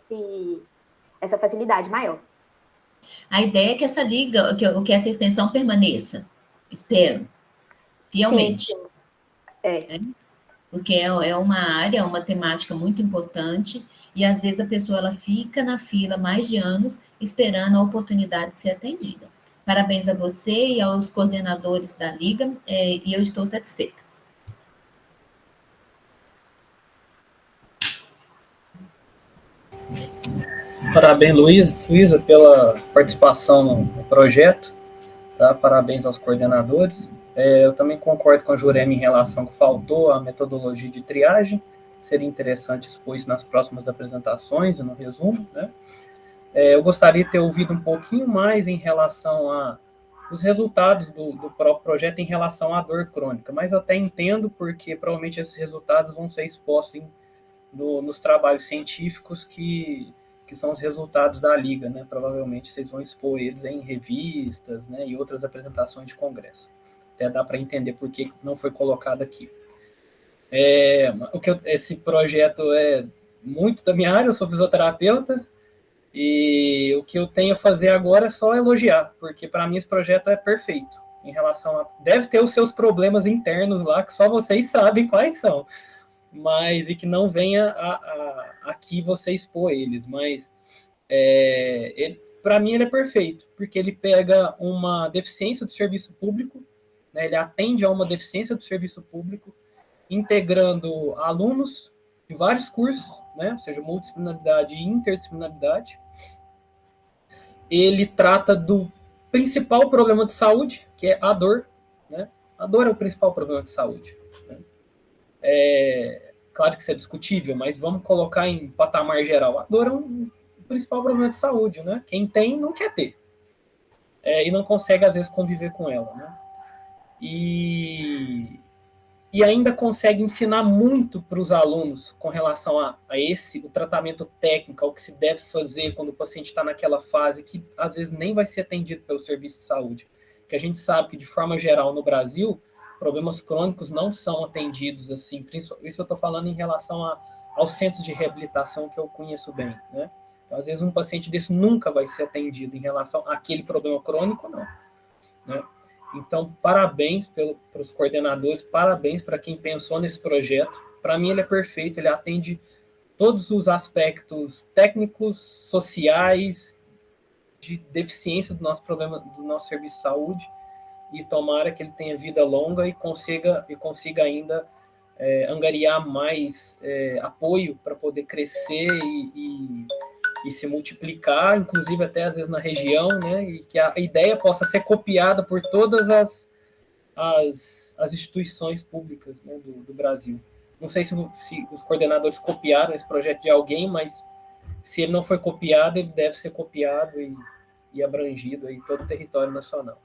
Speaker 11: essa facilidade maior.
Speaker 4: A ideia é que essa liga, que essa extensão permaneça. Espero. Fielmente.
Speaker 11: Sim.
Speaker 4: Porque é uma área, uma temática muito importante, e às vezes a pessoa ela fica na fila mais de anos esperando a oportunidade de ser atendida. Parabéns a você e aos coordenadores da Liga, e eu estou satisfeita.
Speaker 5: Parabéns, Luísa, pela participação no projeto. Tá? Parabéns aos coordenadores. Eu também concordo com a Jurema em relação que faltou a metodologia de triagem. Seria interessante expor isso nas próximas apresentações e no resumo, né? Eu gostaria de ter ouvido um pouquinho mais em relação aos resultados do próprio projeto em relação à dor crônica, mas até entendo porque provavelmente esses resultados vão ser expostos nos trabalhos científicos que são os resultados da Liga, né? Provavelmente vocês vão expor eles em revistas, né, e outras apresentações de congresso. Até dá para entender por que não foi colocado aqui. Esse projeto é muito da minha área, eu sou fisioterapeuta, e o que eu tenho a fazer agora é só elogiar, porque para mim esse projeto é perfeito. Em relação a... Deve ter os seus problemas internos lá, que só vocês sabem quais são, mas e que não venha aqui você expor eles, mas para mim ele é perfeito, porque ele pega uma deficiência do serviço público, né, ele atende a uma deficiência do serviço público, integrando alunos de vários cursos, né, ou seja, multidisciplinaridade e interdisciplinaridade. Ele trata do principal problema de saúde, que é a dor, né? A dor é o principal problema de saúde, né? Claro que isso é discutível, mas vamos colocar em patamar geral. A dor é o principal problema de saúde, né? Quem tem não quer ter. E não consegue, às vezes, conviver com ela, né? E ainda consegue ensinar muito para os alunos com relação a o tratamento técnico, ao que se deve fazer quando o paciente está naquela fase que, às vezes, nem vai ser atendido pelo serviço de saúde. Porque a gente sabe que, de forma geral, no Brasil, problemas crônicos não são atendidos assim. Isso eu estou falando em relação aos centros de reabilitação que eu conheço bem, né? Então, às vezes, um paciente desse nunca vai ser atendido em relação àquele problema crônico, não, né? Então, parabéns para os coordenadores, parabéns para quem pensou nesse projeto. Para mim, ele é perfeito, ele atende todos os aspectos técnicos, sociais, de deficiência do nosso problema, do nosso serviço de saúde, e tomara que ele tenha vida longa e consiga ainda angariar mais apoio para poder crescer e se multiplicar, inclusive até às vezes na região, né, e que a ideia possa ser copiada por todas as instituições públicas, né, do Brasil. Não sei se os coordenadores copiaram esse projeto de alguém, mas se ele não foi copiado, ele deve ser copiado e abrangido em todo o território nacional.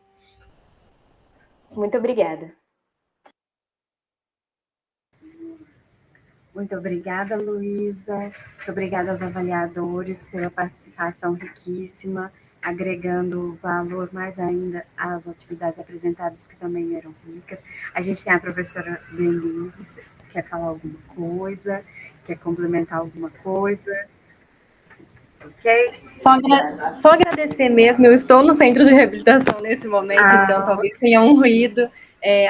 Speaker 11: Muito obrigada.
Speaker 1: Muito obrigada, Luísa. Muito obrigada aos avaliadores pela participação riquíssima, agregando valor mais ainda às atividades apresentadas, que também eram ricas. A gente tem a professora Denise, quer falar alguma coisa, quer complementar alguma coisa? Ok?
Speaker 12: Só agradecer mesmo, eu estou no centro de reabilitação nesse momento, então talvez tenha um ruído.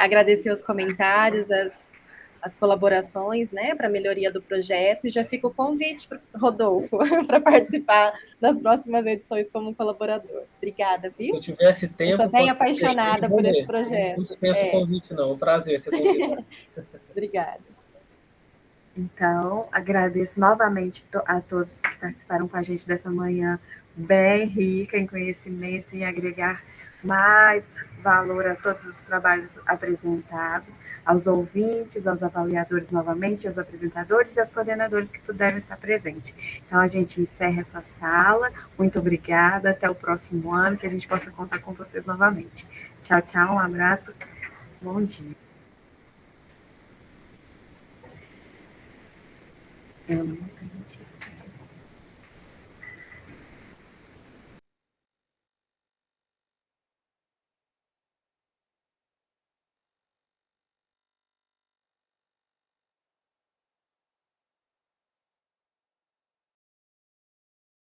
Speaker 12: Agradecer os comentários, as colaborações, né, para a melhoria do projeto, e já fica o convite para Rodolfo para participar das próximas edições como colaborador. Obrigada, viu?
Speaker 5: Se eu tivesse tempo...
Speaker 12: Eu sou bem apaixonada por esse projeto.
Speaker 5: Não dispensa o convite, não. É um prazer ser convidado.
Speaker 12: Obrigada.
Speaker 1: Então, agradeço novamente a todos que participaram com a gente dessa manhã bem rica em conhecimento e agregar mais valor a todos os trabalhos apresentados, aos ouvintes, aos avaliadores novamente, aos apresentadores e aos coordenadores que puderam estar presentes. Então, a gente encerra essa sala. Muito obrigada. Até o próximo ano, que a gente possa contar com vocês novamente. Tchau, tchau. Um abraço. Bom dia. Eu não entendi.